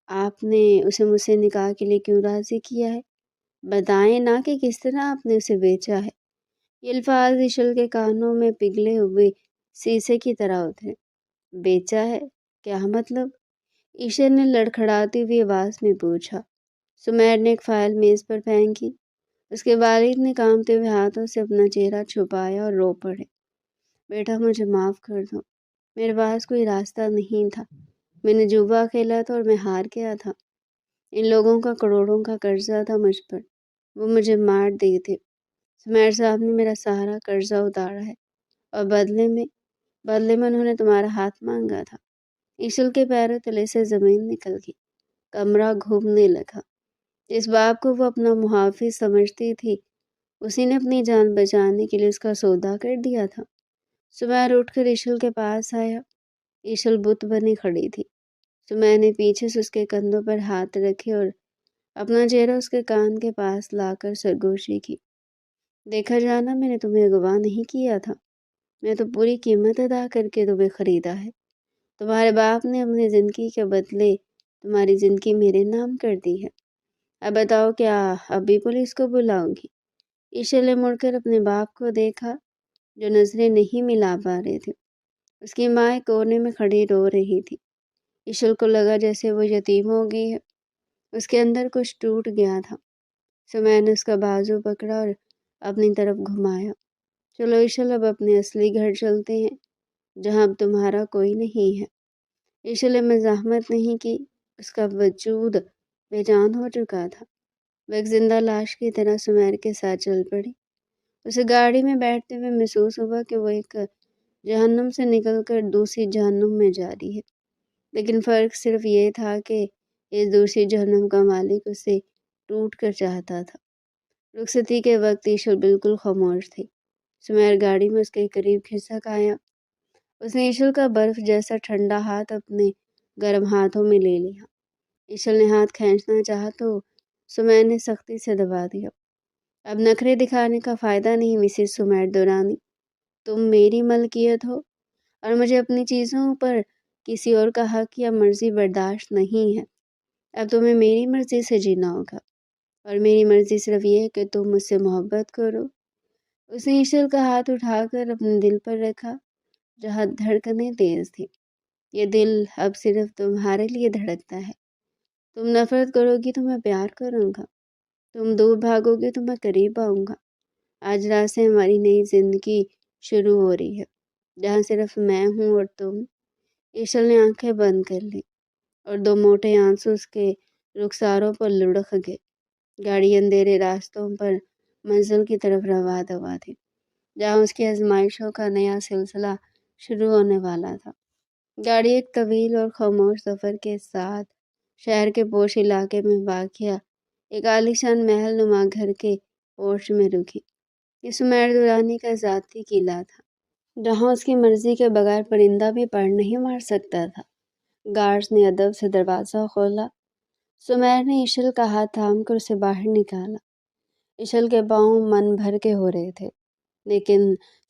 آپ نے اسے مجھ سے نکاح کے لیے کیوں راضی کیا ہے؟ بتائیں نا کہ کس طرح آپ نے اسے بیچا ہے۔ یہ الفاظ ایشل کے کانوں میں پگھلے ہوئے سیسے کی طرح اترے۔ بیچا ہے؟ کیا مطلب؟ ایشل نے لڑکھڑاتی ہوئی آواز میں پوچھا۔ سمیر نے ایک فائل میز پر پھینکی۔ اس کے والد نے کانپتے ہوئے ہاتھوں سے اپنا چہرہ چھپایا اور رو پڑے۔ بیٹا، مجھے معاف کر دو، میرے پاس کوئی راستہ نہیں تھا۔ میں نے جوا کھیلا تھا اور میں ہار گیا تھا۔ ان لوگوں کا کروڑوں کا قرضہ تھا مجھ پر، وہ مجھے مار دیے تھے۔ سمیر صاحب نے میرا سارا قرضہ اتارا ہے اور بدلے میں انہوں نے تمہارا ہاتھ مانگا تھا۔ ایشل کے پیروں تلے سے زمین نکل گئی، کمرہ گھومنے لگا۔ اس باپ کو وہ اپنا محافظ سمجھتی تھی، اسی نے اپنی جان بچانے کے لیے اس کا سودا کر دیا تھا۔ سمیر اٹھ کر ایشل کے پاس آیا۔ ایشل بت بنی کھڑی تھی۔ سمیر نے پیچھے سے اس کے کندھوں پر ہاتھ رکھے اور اپنا چہرہ اس کے کان کے پاس لا کر سرگوشی کی۔ دیکھا جانا، میں نے تمہیں اغوا نہیں کیا تھا، میں تو پوری قیمت ادا کر کے تمہیں خریدا ہے۔ تمہارے باپ نے اپنی زندگی کے بدلے تمہاری زندگی میرے نام کر دی ہے۔ اب بتاؤ، کیا ابھی پولیس کو بلاؤں گی؟ ایشل نے مڑ کر اپنے باپ کو دیکھا جو نظریں نہیں ملا پا رہے تھے۔ اس کی ماں ایک کونے میں کھڑی رو رہی تھی۔ ایشل کو لگا جیسے وہ یتیم ہو گئی ہے۔ اس کے اندر کچھ ٹوٹ گیا تھا۔ سمیر نے اس کا بازو پکڑا اور اپنی طرف گھمایا۔ چلو ایشل، اب اپنے اصلی گھر چلتے ہیں جہاں اب تمہارا کوئی نہیں ہے۔ ایشل نے مزاحمت نہیں کی، اس کا وجود بے جان ہو چکا تھا۔ وہ ایک زندہ لاش کی طرح سمیر کے ساتھ چل پڑی۔ اسے گاڑی میں بیٹھتے ہوئے محسوس ہوا کہ وہ ایک جہنم سے نکل کر دوسری جہنم میں جا رہی ہے، لیکن فرق صرف یہ تھا کہ اس دوسری جہنم کا مالک اسے ٹوٹ کر چاہتا تھا۔ رخصتی کے وقت ایشل بالکل خاموش تھی۔ سمیر گاڑی میں اس کے قریب کھسک آیا۔ اس نے ایشل کا برف جیسا ٹھنڈا ہاتھ اپنے گرم ہاتھوں میں لے لیا۔ ایشل نے ہاتھ کھینچنا چاہا تو سمیر نے سختی سے دبا دیا۔ اب نخرے دکھانے کا فائدہ نہیں مسز سمیر دورانی، تم میری ملکیت ہو اور مجھے اپنی چیزوں پر کسی اور کا حق یا مرضی برداشت نہیں ہے۔ اب تمہیں میری مرضی سے جینا ہوگا، اور میری مرضی صرف یہ ہے کہ تم مجھ سے محبت کرو۔ اس نے ایشل کا ہاتھ اٹھا کر اپنے دل پر رکھا جہاں دھڑکنیں تیز تھی۔ یہ دل اب صرف تمہارے لیے دھڑکتا ہے۔ تم نفرت کرو گی تو میں پیار کروں گا، تم دور بھاگو گے تو میں قریب آؤں گا۔ آج رات سے ہماری نئی زندگی شروع ہو رہی ہے، جہاں صرف میں ہوں اور تم۔ ایشل نے آنکھیں بند کر لی اور دو موٹے آنسو اس کے رخساروں پر لڑک گئے۔ گاڑی اندھیرے راستوں پر منزل کی طرف رواں تھی، جہاں اس کی آزمائشوں کا نیا سلسلہ شروع ہونے والا تھا۔ گاڑی ایک طویل اور خاموش سفر کے ساتھ شہر کے پوش علاقے میں واقع ایک عالیشان محل نما گھر کے پورچ میں رکی۔ یہ سمیر دورانی کا ذاتی قلعہ تھا، جہاں اس کی مرضی کے بغیر پرندہ بھی پر نہیں مار سکتا تھا۔ گارڈز نے ادب سے دروازہ کھولا۔ سمیر نے ایشل کا ہاتھ تھام کر اسے باہر نکالا۔ ایشل کے پاؤں من بھر کے ہو رہے تھے، لیکن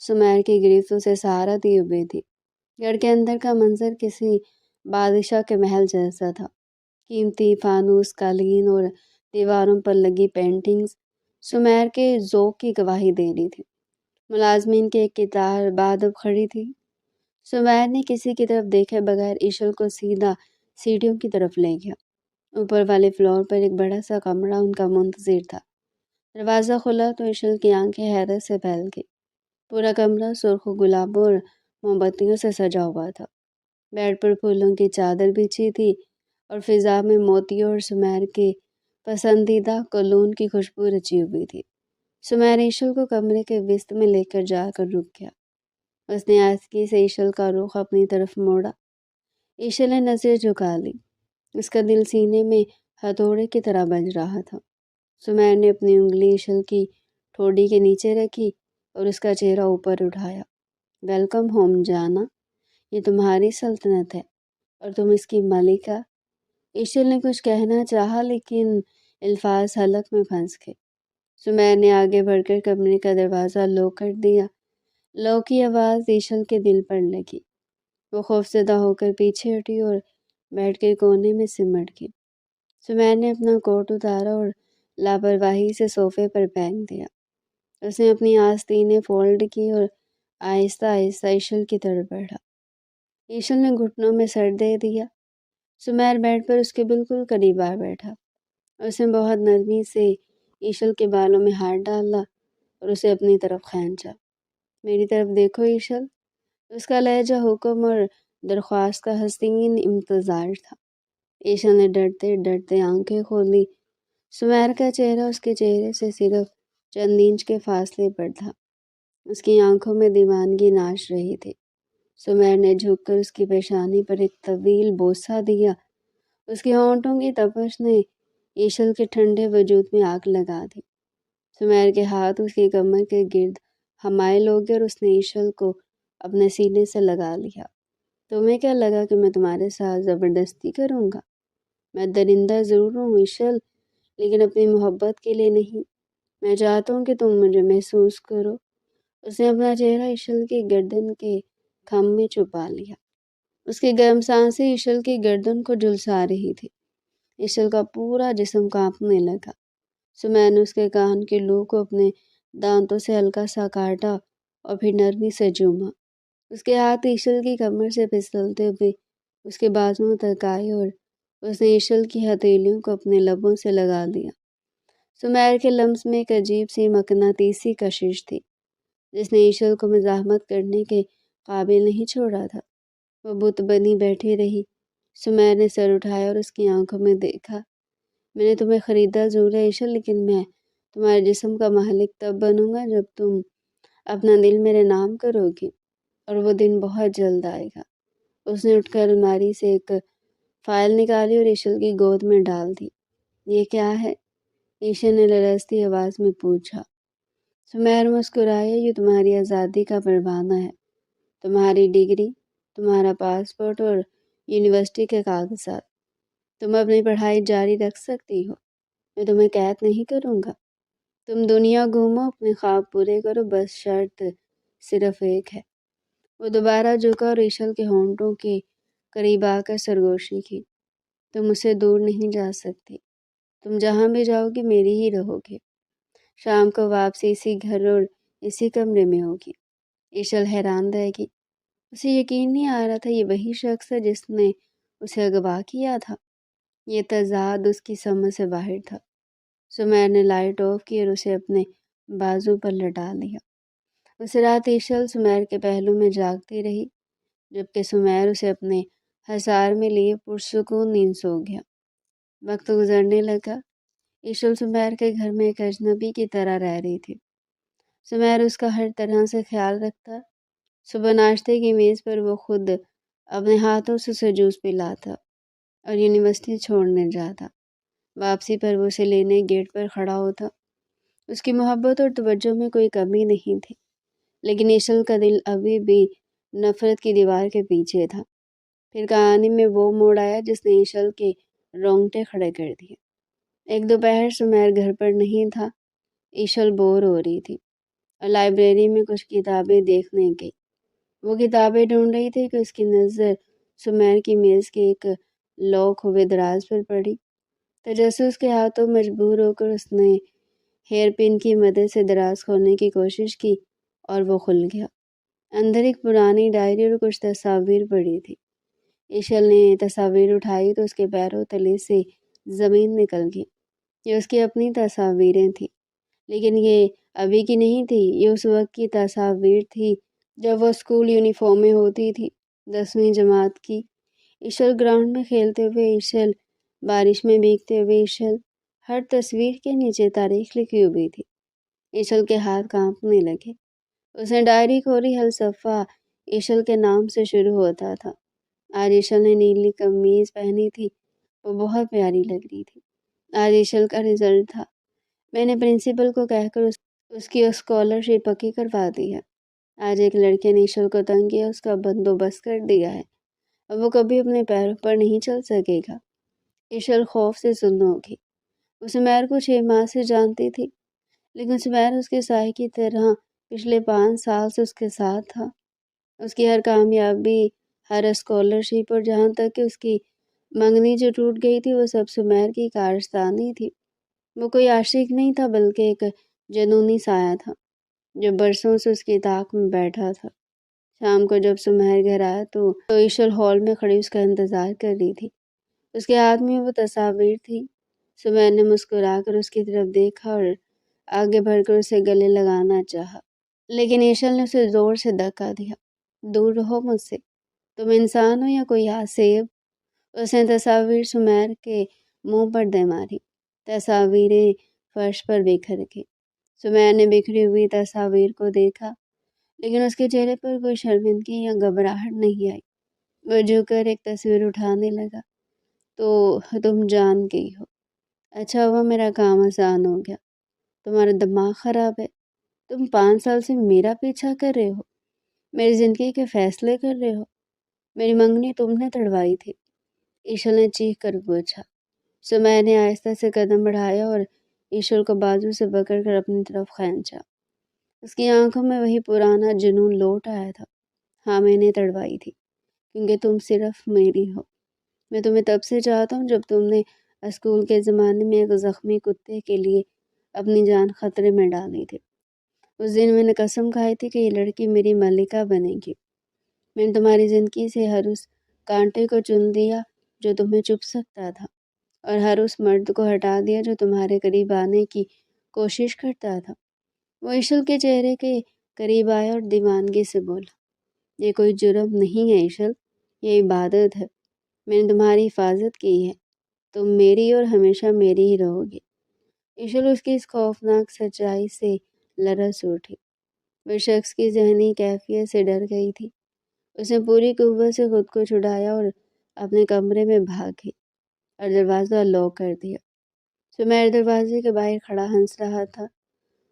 سمیر کی گرفت اسے سہارا دیے ہوئے تھی۔ گھر کے اندر کا منظر کسی بادشاہ کے محل جیسا تھا۔ قیمتی فانوس، قالین اور دیواروں پر لگی پینٹنگز سمیر کے ذوق کی گواہی دے رہی تھی۔ ملازمین کی ایک قطار بعد اب کھڑی تھی۔ سمیر نے کسی کی طرف دیکھے بغیر ایشل کو سیدھا سیڑھیوں کی طرف لے گیا۔ اوپر والے فلور پر ایک بڑا سا کمرہ ان کا منتظر تھا۔ دروازہ کھلا تو ایشل کی آنکھیں حیرت سے پھیل گئی۔ پورا کمرہ سرخ گلابوں اور موم بتیوں سے سجا ہوا تھا۔ بیڈ پر پھولوں کی چادر بچھی تھی اور فضا میں موتیوں اور سمیر کے پسندیدہ کولون کی خوشبو رچی ہوئی تھی۔ سمیر ایشل کو کمرے کے وسط میں لے کر جا کر رک گیا۔ اس نے آہستگی سے ایشل کا رخ اپنی طرف موڑا۔ ایشل نے نظر جھکا لی۔ اس کا دل سینے میں ہتھوڑے کی طرح بج رہا تھا۔ سمیر نے اپنی انگلی ایشل کی ٹھوڑی کے نیچے رکھی اور اس کا چہرہ اوپر اٹھایا۔ ویلکم ہوم جانا، یہ تمہاری سلطنت ہے اور تم اس کی ملکہ۔ ایشل نے کچھ کہنا چاہا لیکن الفاظ حلق میں پھنس گئے۔ سمیر نے آگے بڑھ کر کمرے کا دروازہ لوک کر دیا۔ لو کی آواز ایشل کے دل پر لگی۔ وہ خوفزدہ ہو کر پیچھے ہٹی اور بیڈ کے کونے میں سمٹ گئی۔ سمیر نے اپنا کوٹ اتارا اور لاپرواہی سے صوفے پر پھینک دیا۔ اس نے اپنی آستینیں فولڈ کی اور آہستہ آہستہ ایشل کی طرف بڑھا۔ ایشل نے گھٹنوں میں سر دے دیا۔ سمیر بیڈ پر اس کے بالکل قریب آ بیٹھا۔ اس نے بہت نرمی سے ایشل کے بالوں میں ہاتھ ڈالا اور اسے اپنی طرف کھینچا۔ میری طرف دیکھو ایشل۔ اس کا لہجہ حکم اور درخواست کا حسین امتزاج تھا۔ ایشل نے ڈرتے ڈرتے آنکھیں کھولی۔ سمیر کا چہرہ اس کے چہرے سے صرف چند انچ کے فاصلے پر تھا۔ اس کی آنکھوں میں دیوانگی ناچ رہی تھی۔ سمیر نے جھک کر اس کی پیشانی پر ایک طویل بوسہ دیا۔ اس کے ہونٹوں کی تپش نے ایشل کے ٹھنڈے وجود میں آگ لگا دی۔ سمیر کے ہاتھ اس کی کمر کے گرد حمائل ہو گئے اور اس نے ایشل کو اپنے سینے سے لگا لیا۔ تمہیں کیا لگا کہ میں تمہارے ساتھ زبردستی کروں گا؟ میں درندہ ضرور ہوں ایشل، لیکن اپنی محبت کے لیے نہیں۔ میں چاہتا ہوں کہ تم مجھے محسوس کرو۔ اس نے اپنا چہرہ ایشل کی گردن کے کھم میں چھپا لیا۔ اس کی گرم سانسیں ایشل کی گردن کو جھلسا رہی تھی۔ ایشل کا پورا جسم کانپنے لگا۔ سمیر نے اس کے کان کے لوح کو اپنے دانتوں سے ہلکا سا کاٹا اور پھر نرمی سے چوما۔ اس کے ہاتھ ایشل کی کمر سے پھسلتے ہوئے اس کے بازوؤں تک آئے اور اس نے ایشل کی ہتھیلیوں کو اپنے لبوں سے لگا دیا۔ سمیر کے لمس میں ایک عجیب سی مقناطیسی کشش تھی، جس نے ایشل کو مزاحمت کرنے کے قابل نہیں چھوڑا تھا۔ وہ بت بنی بیٹھی رہی۔ سمیر نے سر اٹھایا اور اس کی آنکھوں میں دیکھا۔ میں نے تمہیں خریدا ضرور ہے ایشل، لیکن میں تمہارے جسم کا مالک تب بنوں گا جب تم اپنا دل میرے نام کرو گی، اور وہ دن بہت جلد آئے گا۔ اس نے اٹھ کر الماری سے ایک فائل نکالی اور ایشل کی گود میں ڈال دی۔ یہ کیا ہے؟ ایشل نے لرزتی آواز میں پوچھا۔ سمیر مسکرایا، یہ تمہاری آزادی کا پروانہ ہے، تمہاری ڈگری، تمہارا پاسپورٹ اور یونیورسٹی کے کاغذات۔ تم اپنی پڑھائی جاری رکھ سکتی ہو، میں تمہیں قید نہیں کروں گا۔ تم دنیا گھومو، اپنے خواب پورے کرو، بس شرط صرف ایک ہے۔ وہ دوبارہ جھکا اور ایشل کے ہونٹوں کے قریب آ کر سرگوشی کی۔ تم اسے دور نہیں جا سکتی، تم جہاں بھی جاؤ گی میری ہی رہو گی۔ شام کو واپسی اسی گھر اور اسی کمرے میں ہوگی۔ ایشل حیران رہ گئی۔ اسے یقین نہیں آ رہا تھا یہ وہی شخص ہے جس نے اسے اغوا کیا تھا۔ یہ تضاد اس کی سمجھ سے باہر تھا۔ سمیر نے لائٹ آف کی اور اسے اپنے بازو پر لٹا لیا۔ اس رات ایشل سمیر کے پہلو میں جاگتی رہی، جبکہ سمیر اسے اپنے حصار میں لیے پرسکون نیند سو گیا۔ وقت گزرنے لگا۔ ایشل سمیر کے گھر میں ایک اجنبی کی طرح رہ رہی تھی۔ سمیر اس کا ہر طرح سے خیال رکھتا۔ صبح ناشتے کی میز پر وہ خود اپنے ہاتھوں سے اسے جوس پلاتا اور یونیورسٹی چھوڑنے جاتا۔ واپسی پر وہ اسے لینے گیٹ پر کھڑا ہوتا۔ اس کی محبت اور توجہ میں کوئی کمی نہیں تھی، لیکن ایشل کا دل ابھی بھی نفرت کی دیوار کے پیچھے تھا۔ پھر کہانی میں وہ موڑ آیا جس نے ایشل کے رونگٹے کھڑے کر دیے۔ ایک دوپہر سمیر گھر پر نہیں تھا۔ ایشل بور ہو رہی تھی اور لائبریری میں کچھ کتابیں دیکھنے گئی۔ وہ کتابیں ڈھونڈ رہی تھی کہ اس کی نظر سمیر کی میز کے ایک لاک ہوئے دراز پر پڑی۔ تجسس کے ہاتھوں مجبور ہو کر اس نے ہیئر پن کی مدد سے دراز کھولنے کی کوشش کی اور وہ کھل گیا۔ اندر ایک پرانی ڈائری اور کچھ تصاویر پڑی تھی۔ ایشل نے تصاویر اٹھائی تو اس کے پیروں تلے سے زمین نکل گئی۔ یہ اس کی اپنی تصاویریں تھیں، لیکن یہ ابھی کی نہیں تھی۔ یہ اس وقت کی تصاویر تھی جب وہ اسکول یونیفارم میں ہوتی تھی، 10ویں جماعت کی۔ ایشل گراؤنڈ میں کھیلتے ہوئے، ایشل بارش میں بھیگتے ہوئے، ایشل ہر تصویر کے نیچے تاریخ لکھی ہوئی تھی۔ ایشل کے ہاتھ کانپنے لگے۔ اس نے ڈائری کھولی۔ ہر صفحہ ایشل کے نام سے شروع ہوتا تھا۔ آج ایشل نے نیلی قمیض پہنی تھی، وہ بہت پیاری لگ رہی تھی۔ آج ایشل کا رزلٹ تھا۔ میں نے پرنسپل کو کہہ کر اس کی اسکالرشپ پکی کروا دی ہے۔ آج ایک لڑکے نے ایشل کو تنگ کیا، اس کا بندوبست کر دیا ہے، اب وہ کبھی اپنے پیروں پر نہیں چل سکے گا۔ ایشل خوف سے سن ہوگی۔ وہ سمیر کو 6 ماہ سے جانتی تھی، لیکن سمیر اس کے سائے کی طرح پچھلے 5 سال سے اس کے ساتھ تھا۔ اس کی ہر کامیابی، ہر اسکالرشپ اور جہاں تک کہ اس کی منگنی جو ٹوٹ گئی تھی، وہ سب سمیر کی کارستانی تھی۔ وہ کوئی عاشق نہیں تھا، بلکہ ایک جنونی سایہ تھا جو برسوں سے اس کی طاق میں بیٹھا تھا۔ شام کو جب سمیر گھر آیا تو ایشل ہال میں کھڑی اس کا انتظار کر رہی تھی۔ اس کے ہاتھ میں وہ تصاویر تھی۔ سمیر نے مسکرا کر اس کی طرف دیکھا اور آگے بڑھ کر اسے گلے لگانا چاہا، لیکن ایشل نے اسے زور سے دھکا دیا۔ دور رہو مجھ سے، تم انسان ہو یا کوئی آسیب؟ اس نے تصاویر سمیر کے منہ پر دے ماری۔ تصاویریں فرش پر بکھر گئی۔ سمیر نے بکھری ہوئی تصاویر کو دیکھا، لیکن اس کے چہرے پر کوئی شرمندگی یا گھبراہٹ نہیں آئی۔ وہ جھک کر ایک تصویر اٹھانے لگا۔ تو تم جان گئی ہو؟ اچھا ہوا میرا کام آسان ہو گیا۔ تمہارا دماغ خراب ہے؟ تم 5 سال سے میرا پیچھا کر رہے ہو، میری زندگی کے فیصلے کر رہے ہو، میری منگنی تم نے تڑوائی تھی۔ ایشل نے چیخ کر پوچھا۔ سمیر نے آہستہ سے قدم بڑھایا اور ایشل کو بازو سے پکڑ کر اپنی طرف کھینچا۔ اس کی آنکھوں میں وہی پرانا جنون لوٹ آیا تھا۔ ہاں، میں نے تڑوائی تھی، کیونکہ تم صرف میری ہو۔ میں تمہیں تب سے چاہتا ہوں جب تم نے اسکول کے زمانے میں ایک زخمی کتے کے لیے اپنی جان خطرے میں ڈالی تھی۔ اس دن میں نے قسم کھائی تھی کہ یہ لڑکی میری ملکہ بنے گی۔ میں نے تمہاری زندگی سے ہر اس کانٹے کو چن دیا جو تمہیں چبھ سکتا تھا، اور ہر اس مرد کو ہٹا دیا جو تمہارے قریب آنے کی کوشش کرتا تھا۔ وہ ایشل کے چہرے کے قریب آیا اور دیوانگی سے بولا، یہ کوئی جرم نہیں ہے ایشل، یہ عبادت ہے۔ میں نے تمہاری حفاظت کی ہے، تم میری اور ہمیشہ میری ہی رہو گی۔ ایشل اس کی اس خوفناک سچائی سے لرز اٹھی۔ وہ شخص کی ذہنی کیفیت سے ڈر گئی تھی۔ اس نے پوری قوت سے خود کو چھڑایا اور اپنے کمرے میں بھاگ گئی اور دروازہ لاک کر دیا۔ سمیر دروازے کے باہر کھڑا ہنس رہا تھا۔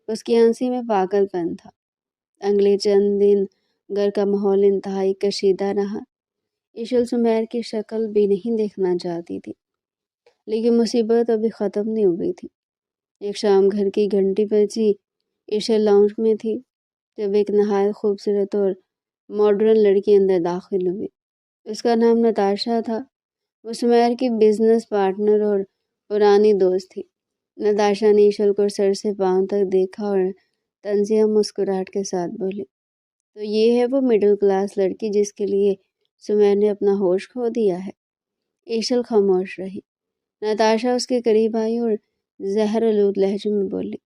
اس کی ہنسی میں پاگل پن تھا۔ اگلے چند دن گھر کا ماحول انتہائی کشیدہ رہا۔ ایشل سمیر کی شکل بھی نہیں دیکھنا چاہتی تھی، لیکن مصیبت ابھی ختم نہیں ہوئی تھی۔ ایک شام گھر کی گھنٹی بجی۔ ایشل لاؤنج میں تھی جب ایک نہایت خوبصورت اور ماڈرن لڑکی اندر داخل ہوئی۔ اس کا نام نتاشا تھا۔ وہ سمیر کی بزنس پارٹنر اور پرانی دوست تھی۔ نتاشا نے ایشل کو سر سے پاؤں تک دیکھا اور تنزیہ مسکراہٹ کے ساتھ بولی۔ تو یہ ہے وہ مڈل کلاس لڑکی جس کے لیے سمیر نے اپنا ہوش کھو دیا ہے۔ ایشل خاموش رہی۔ نتاشا اس کے قریب آئی اور زہر آلود لہجے میں بولی،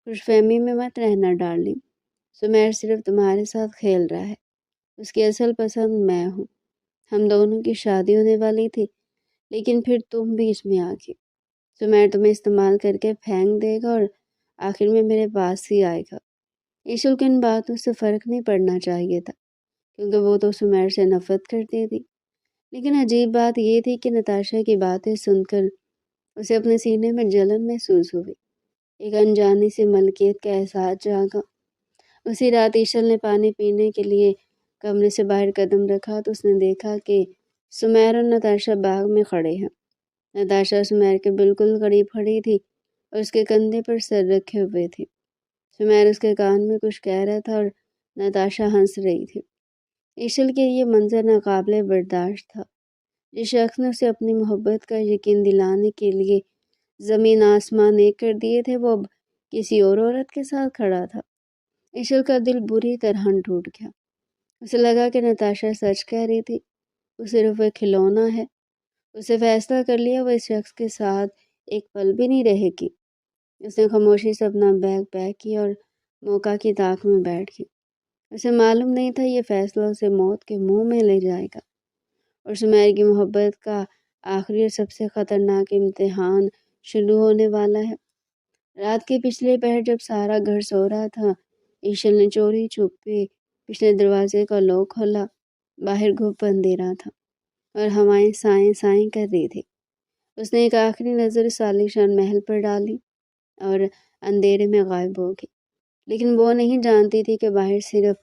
خوش فہمی میں مت رہنا ڈارلنگ، سمیر صرف تمہارے ساتھ کھیل رہا ہے، اس کی اصل پسند میں ہوں۔ ہم دونوں کی شادی ہونے والی تھی، لیکن پھر تم بیچ میں آ گئی۔ سمیر تمہیں استعمال کر کے پھینک دے گا اور آخر میں میرے پاس ہی آئے گا۔ ایشل کو ان باتوں سے فرق نہیں پڑنا چاہیے تھا، کیونکہ وہ تو سمیر سے نفرت کرتی تھی، لیکن عجیب بات یہ تھی کہ نتاشا کی باتیں سن کر اسے اپنے سینے میں جلن محسوس ہوئی، ایک انجانی سی ملکیت کا احساس جاگا۔ اسی رات ایشل نے پانی پینے کے لیے کمرے سے باہر قدم رکھا تو اس نے دیکھا کہ سمیر اور نتاشا باغ میں کھڑے ہیں۔ نتاشا سمیر کے بالکل قریب کھڑی تھی اور اس کے کندھے پر سر رکھے ہوئے تھی۔ سمیر اس کے کان میں کچھ کہہ رہا تھا اور نتاشا ہنس رہی تھی۔ ایشل کے یہ منظر ناقابل برداشت تھا۔ جس شخص نے اسے اپنی محبت کا یقین دلانے کے لیے زمین آسمان ایک کر دیے تھے، وہ اب کسی اور عورت کے ساتھ کھڑا تھا۔ ایشل کا دل بری طرح ٹوٹ گیا۔ اسے لگا کہ نتاشا سچ کہہ رہی تھی، وہ صرف ایک کھلونا ہے۔ اسے فیصلہ کر لیا وہ اس شخص کے ساتھ ایک پل بھی نہیں رہے گی۔ اس نے خاموشی سے اپنا بیگ پیک کیا اور موقع کی طاق میں بیٹھ گئی۔ اسے معلوم نہیں تھا یہ فیصلہ اسے موت کے منہ میں لے جائے گا، اور سمیر کی محبت کا آخری اور سب سے خطرناک امتحان شروع ہونے والا ہے۔ رات کے پچھلے پہر جب سارا گھر سو رہا تھا، ایشل نے چوری چھپے پچھلے دروازے کا لوک کھولا۔ باہر گھپ اندھیرا تھا اور ہوائیں سائیں سائیں کر رہی تھی۔ اس نے ایک آخری نظر اس عالیشان محل پر ڈالی اور اندھیرے میں غائب ہو گئی، لیکن وہ نہیں جانتی تھی کہ باہر صرف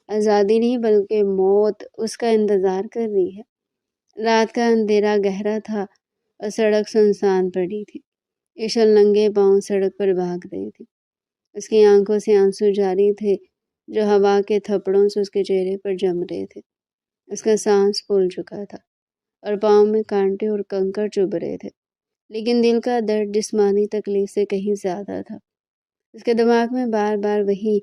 آزادی نہیں بلکہ موت اس کا انتظار کر رہی ہے۔ رات کا اندھیرا گہرا تھا اور سڑک سنسان پڑی تھی۔ ایشل ننگے پاؤں سڑک پر بھاگ رہی تھی۔ اس کی آنکھوں سے آنسو جاری تھے جو ہوا کے تھپڑوں سے اس کے چہرے پر جم رہے تھے۔ اس کا سانس پھول چکا تھا اور پاؤں میں کانٹے اور کنکر چبھ رہے تھے، لیکن دل کا درد جسمانی تکلیف سے کہیں زیادہ تھا۔ اس کے دماغ میں بار بار وہی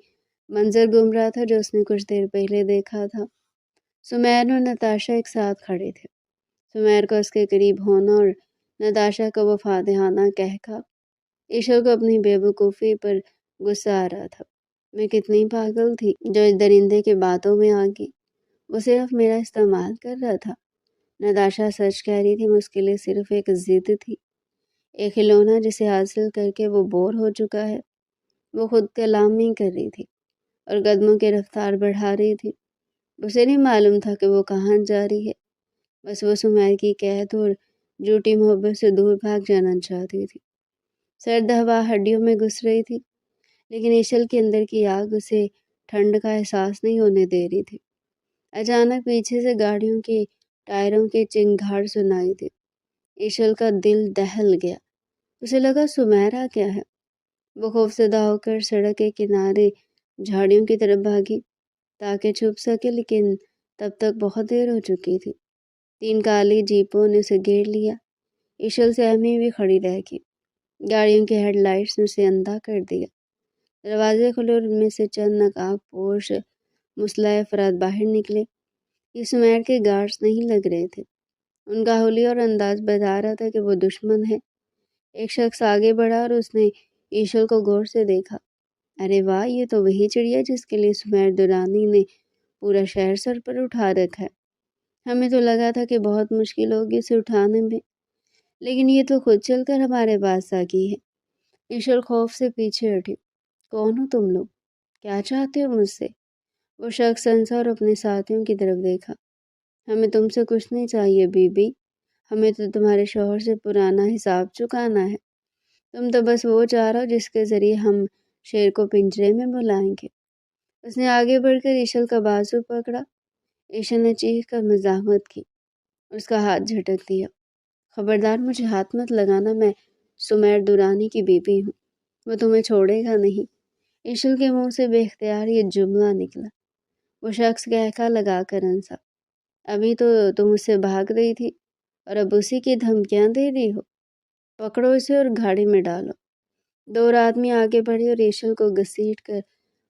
منظر گھوم رہا تھا جو اس نے کچھ دیر پہلے دیکھا تھا۔ سمیر اور نتاشا ایک ساتھ کھڑے تھے، سمیر کا اس کے قریب ہونا اور نتاشا کا وہ فاتحانہ کہکا۔ ایشل کو اپنی بے وقوفی پر غصہ آ رہا تھا۔ میں کتنی پاگل تھی جو اس درندے کے باتوں میں آ گئی، وہ صرف میرا استعمال کر رہا تھا۔ نتاشا سچ کہہ رہی تھی، میں اس کے لیے صرف ایک ضد تھی، ایک کھلونا جسے حاصل کر کے وہ بور ہو چکا ہے۔ وہ خود کلامی کر رہی تھی اور قدموں کی رفتار بڑھا رہی تھی۔ اسے نہیں معلوم تھا کہ وہ کہاں جا رہی ہے، بس وہ سمیر کی قید اور جھوٹی محبت سے دور بھاگ جانا چاہتی تھی۔ سرد ہوا ہڈیوں میں گھس رہی تھی، لیکن ایشل کے اندر کی آگ اسے ٹھنڈ کا احساس نہیں ہونے دے رہی تھی۔ اچانک پیچھے سے گاڑیوں کے ٹائروں کی چنگھاڑ سنائی دی۔ ایشل کا دل دہل گیا۔ اسے لگا سمیر آ گیا ہے۔ وہ خوفزدہ ہو کر سڑک کے کنارے جھاڑیوں کی طرف بھاگی تاکہ چھپ سکے، لیکن تب تک بہت دیر ہو چکی تھی۔ 3 کالی جیپوں نے اسے گھیر لیا۔ ایشل سہمی بھی کھڑی رہ گئی۔ گاڑیوں کے ہیڈ لائٹس نے اسے اندھا کر دیا۔ دروازے کھلے اور ان میں سے چند نقاب پوش مسلح افراد باہر نکلے۔ یہ سمیر کے گارڈز نہیں لگ رہے تھے۔ ان کا حلیہ اور انداز بتا رہا تھا کہ وہ دشمن ہے۔ ایک شخص آگے بڑھا اور اس نے ایشل کو غور سے دیکھا۔ ارے واہ، یہ تو وہی چڑیا جس کے لیے سمیر دورانی نے پورا شہر سر پر اٹھا رکھا ہے۔ ہمیں تو لگا تھا کہ بہت مشکل ہوگی اسے اٹھانے میں، لیکن یہ تو خود چل کر ہمارے پاس آ گئی ہے۔ ایشل خوف سے پیچھے ہٹی۔ کون ہو تم لوگ؟ کیا چاہتے ہو مجھ سے؟ وہ شخص ہنسا اور اپنے ساتھیوں کی طرف دیکھا۔ ہمیں تم سے کچھ نہیں چاہیے بی بی، ہمیں تو تمہارے شوہر سے پرانا حساب چکانا ہے۔ تم تو بس وہ چاہ رہے ہو جس کے ذریعے ہم شیر کو پنجرے میں بلائیں گے۔ اس نے آگے بڑھ کر ایشل کا بازو پکڑا۔ ایشل نے چیخ کر مزاحمت کی، اس کا ہاتھ جھٹک دیا۔ خبردار، مجھے ہاتھ مت لگانا، میں سمیر دورانی کی بیوی ہوں، وہ تمہیں چھوڑے گا نہیں۔ ایشل کے منہ سے بے اختیار یہ جملہ نکلا۔ وہ شخص کہکا لگا کر ہنسا۔ ابھی تو تم اس سے بھاگ رہی تھی اور اب اسی کی دھمکیاں دے رہی ہو؟ پکڑو اسے اور گاڑی میں ڈالو۔ 2 آدمی آگے بڑھے اور ایشل کو گھسیٹ کر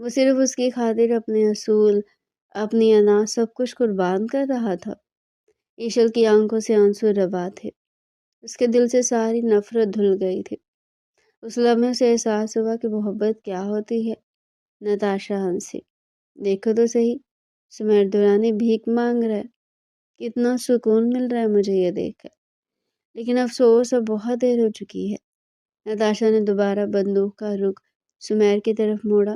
وہ صرف اس کی خاطر اپنے اصول، اپنی انا سب کچھ قربان کر رہا تھا۔ ایشل کی آنکھوں سے آنسو روا تھے، اس کے دل سے ساری نفرت دھل گئی تھی۔ اس لمحے سے احساس ہوا کہ محبت کیا ہوتی ہے۔ نتاشا ہنسی۔ دیکھو تو صحیح، سمیر دورانی بھیک مانگ رہا ہے، کتنا سکون مل رہا ہے مجھے یہ دیکھ کر، لیکن افسوس اب بہت دیر ہو چکی ہے۔ نتاشا نے دوبارہ بندوق کا رخ سمیر کی طرف موڑا۔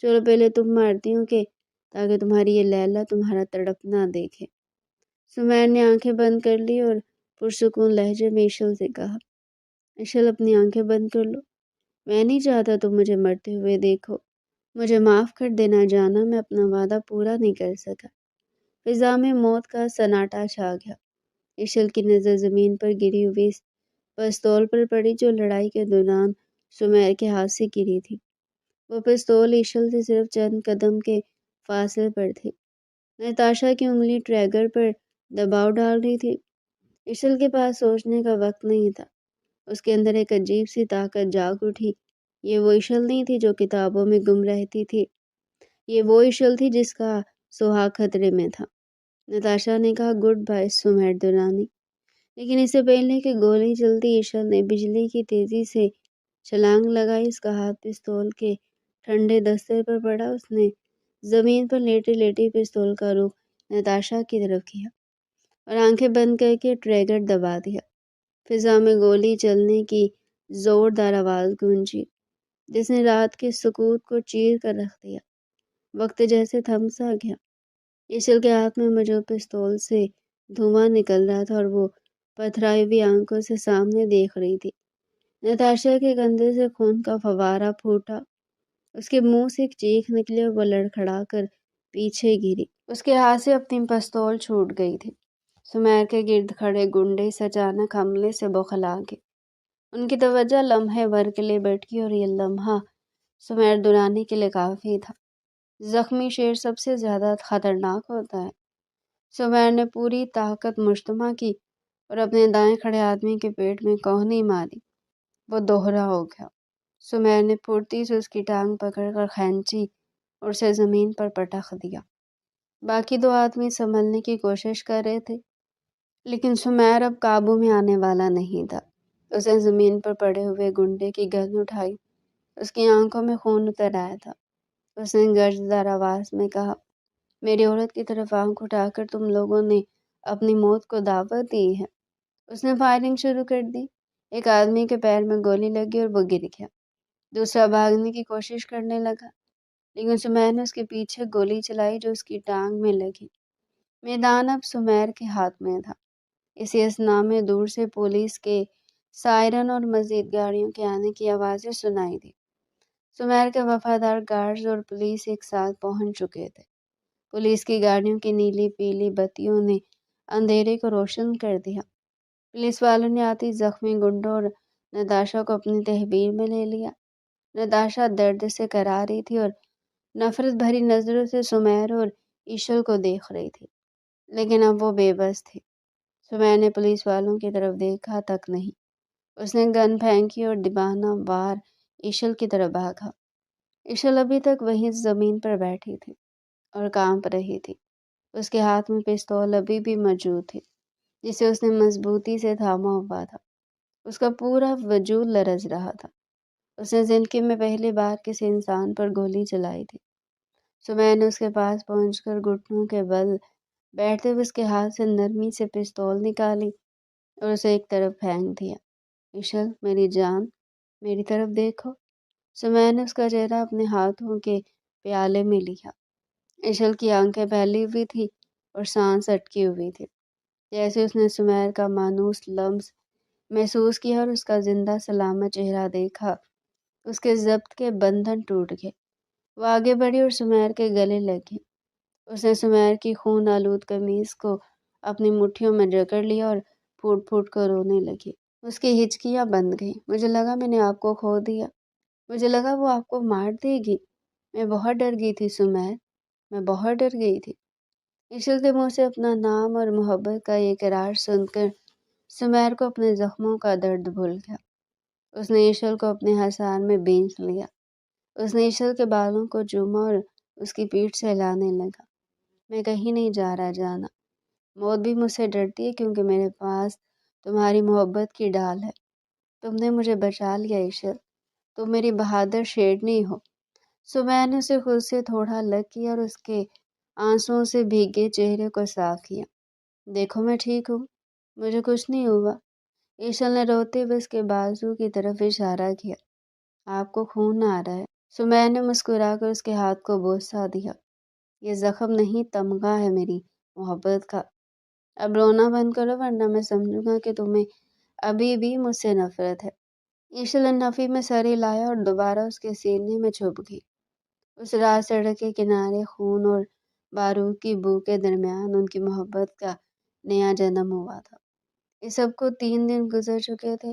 چلو پہلے تم مارتی ہوں کہ تاکہ تمہاری یہ لیلا تمہارا تڑپنا دیکھے۔ سمیر نے آنکھیں بند کر لی اور پرسکون لہجے میں ایشل سے کہا، ایشل اپنی آنکھیں بند کر لو، میں نہیں چاہتا تم مجھے مرتے ہوئے دیکھو، مجھے معاف کر دینا جانا، میں اپنا وعدہ پورا نہیں کر سکا۔ فضا میں موت کا سناٹا چھا گیا۔ ایشل کی نظر زمین پر گری ہوئی پستول پر پڑی جو لڑائی کے دوران سمیر کے ہاتھ سے گری تھی۔ وہ پستول ایشل سے صرف چند قدم کے فاصلے پر تھی۔ نتاشا کی انگلی ٹریگر پر دباؤ ڈال رہی تھی۔ ایشل کے پاس سوچنے کا وقت نہیں تھا۔ اس کے اندر ایک عجیب سی طاقت جاگ اٹھی۔ یہ وہ ایشل نہیں تھی جو کتابوں میں گم رہتی تھی، یہ وہ ایشل تھی جس کا سہاگ خطرے میں تھا۔ نتاشا نے کہا، گڈ بائے سمیر دورانی، لیکن اس سے پہلے کہ گولی چلتی ایشل نے بجلی کی تیزی سے چھلانگ لگائی۔ اس کا ہاتھ پستول کے ٹھنڈے دستے پر پڑا۔ اس نے زمین پر لیٹی لیٹی پستول کا رخ نتاشا کی طرف کیا اور آنکھیں بند کر کے ٹریگر دبا دیا۔ فضا میں گولی چلنے کی زوردار آواز گونجی جس نے رات کے سکوت کو چیر کر رکھ دیا۔ وقت جیسے تھم سا گیا۔ ایشل کے ہاتھ میں موجود پستول سے دھواں نکل رہا تھا اور وہ پتھرائی ہوئی آنکھوں سے سامنے دیکھ رہی تھی۔ نتاشا کے کندھے سے خون کا فوارہ پھوٹا، اس کے منہ سے ایک چیخ نکلی اور وہ لڑکھڑا کر پیچھے گری۔ اس کے ہاتھ سے اپنی پستول چھوٹ گئی تھی۔ سمیر کے گرد کھڑے گنڈے اس اچانک حملے سے بوکھلا گئے۔ ان کی توجہ لمحے بھر کے لیے بھٹکی اور یہ لمحہ سمیر دورانی کے لیے کافی تھا۔ زخمی شیر سب سے زیادہ خطرناک ہوتا ہے۔ سمیر نے پوری طاقت مجتمع کی اور اپنے دائیں کھڑے آدمی کے پیٹ میں کوہنی ماری۔ وہ دوہرا ہو گیا۔ سمیر نے پھرتی سے اس کی ٹانگ پکڑ کر کھینچی اور اسے زمین پر پٹخ دیا۔ باقی دو آدمی سنبھلنے کی کوشش کر رہے تھے، لیکن سمیر اب قابو میں آنے والا نہیں تھا۔ اس نے زمین پر پڑے ہوئے گنڈے کی گن اٹھائی، اس کی آنکھوں میں خون اتر آیا تھا۔ اس نے گرجدار آواز میں کہا، میری عورت کی طرف آنکھ اٹھا کر تم لوگوں نے اپنی موت کو دعوت دی ہے۔ اس نے فائرنگ شروع کر دی۔ ایک آدمی کے پیر میں گولی لگی اور وہ گر گیا۔ دوسرا بھاگنے کی کوشش کرنے لگا، لیکن سمیر نے اس کے پیچھے گولی چلائی جو اس کی ٹانگ میں لگی۔ میدان اب سمیر کے ہاتھ میں تھا۔ اسی اثنا میں دور سے پولیس کے سائرن اور مزید گاڑیوں کے آنے کی آوازیں سنائی دی۔ سمیر کے وفادار گارڈز اور پولیس ایک ساتھ پہنچ چکے تھے۔ پولیس کی گاڑیوں کی نیلی پیلی بتیوں نے اندھیرے کو روشن کر دیا۔ پولیس والوں نے آتی زخمی گنڈوں اور نتاشا کو اپنی تحویل میں لے لیا۔ نتاشا درد سے کرا رہی تھی اور نفرت بھری نظروں سے سمیر اور ایشل کو دیکھ رہی تھی، لیکن اب وہ بے بس تھی۔ سمیر نے پولیس والوں کی طرف دیکھا تک نہیں۔ اس نے گن پھینکی اور دیوانہ وار ایشل کی طرف بھاگا۔ ایشل ابھی تک وہیں زمین پر بیٹھی تھی اور کانپ رہی تھی۔ اس کے ہاتھ میں پستول ابھی بھی موجود تھی جسے اس نے مضبوطی سے تھاما ہوا تھا۔ اس کا پورا وجود لرز رہا تھا۔ اس نے زندگی میں پہلی بار کسی انسان پر گولی چلائی تھی۔ سمیر نے اس کے پاس پہنچ کر گھٹنوں کے بل بیٹھتے ہوئے اس کے ہاتھ سے نرمی سے پستول نکالی اور اسے ایک طرف پھینک دیا۔ ایشل، میری جان، میری طرف دیکھو۔ سمیر نے اس کا چہرہ اپنے ہاتھوں کے پیالے میں لیا۔ ایشل کی آنکھیں پھیلی ہوئی تھی اور سانس اٹکی ہوئی تھی۔ جیسے اس نے سمیر کا مانوس لمس محسوس کیا اور اس کا زندہ سلامت چہرہ دیکھا، اس کے ضبط کے بندھن ٹوٹ گئے۔ وہ آگے بڑھی اور سمیر کے گلے لگی۔ اس نے سمیر کی خون آلود قمیض کو اپنی مٹھیوں میں جکڑ لیا اور پھوٹ پھوٹ کر رونے لگی۔ اس کی ہچکیاں بند گئیں۔ مجھے لگا میں نے آپ کو کھو دیا، مجھے لگا وہ آپ کو مار دے گی، میں بہت ڈر گئی تھی سمیر، میں بہت ڈر گئی تھی۔ ایشل کے منہ سے اپنا نام اور محبت کا یہ اقرار سن کر سمیر کو اپنے زخموں کا درد بھول گیا۔ اس نے ایشل کو اپنے حصار میں بینچ لیا۔ اس نے عشل کے بالوں کو چوما اور اس کی پیٹھ سے ہلانے لگا۔ میں کہیں نہیں جا رہا جانا، موت بھی مجھ سے ڈرتی ہے کیونکہ میرے پاس تمہاری محبت کی ڈال ہے۔ تم نے مجھے بچا لیا عشل، تم میری بہادر شیرنی ہو۔ سمیہ نے اسے خود سے تھوڑا الگ کیا اور اس کے آنسوؤں سے بھیگے چہرے کو صاف کیا۔ دیکھو میں ٹھیک ہوں، مجھے کچھ نہیں ہوا۔ عشل نے روتے ہوئے اس کے بازو کی طرف اشارہ کیا۔ آپ کو خون آ رہا ہے۔ سمیہ نے مسکرا کر اس کے ہاتھ کو بوسہ دیا۔ یہ زخم نہیں، تمغہ ہے میری محبت کا۔ اب رونا بند کرو ورنہ میں سمجھوں گا کہ تمہیں ابھی بھی مجھ سے نفرت ہے۔ عشل نے نفی میں سر ہلایا اور دوبارہ اس کے سینے میں چھپ گئی۔ اس رات سڑک کے کنارے خون اور بارود کی بو کے درمیان ان کی محبت کا نیا جنم ہوا تھا۔ اس سب کو 3 دن گزر چکے تھے۔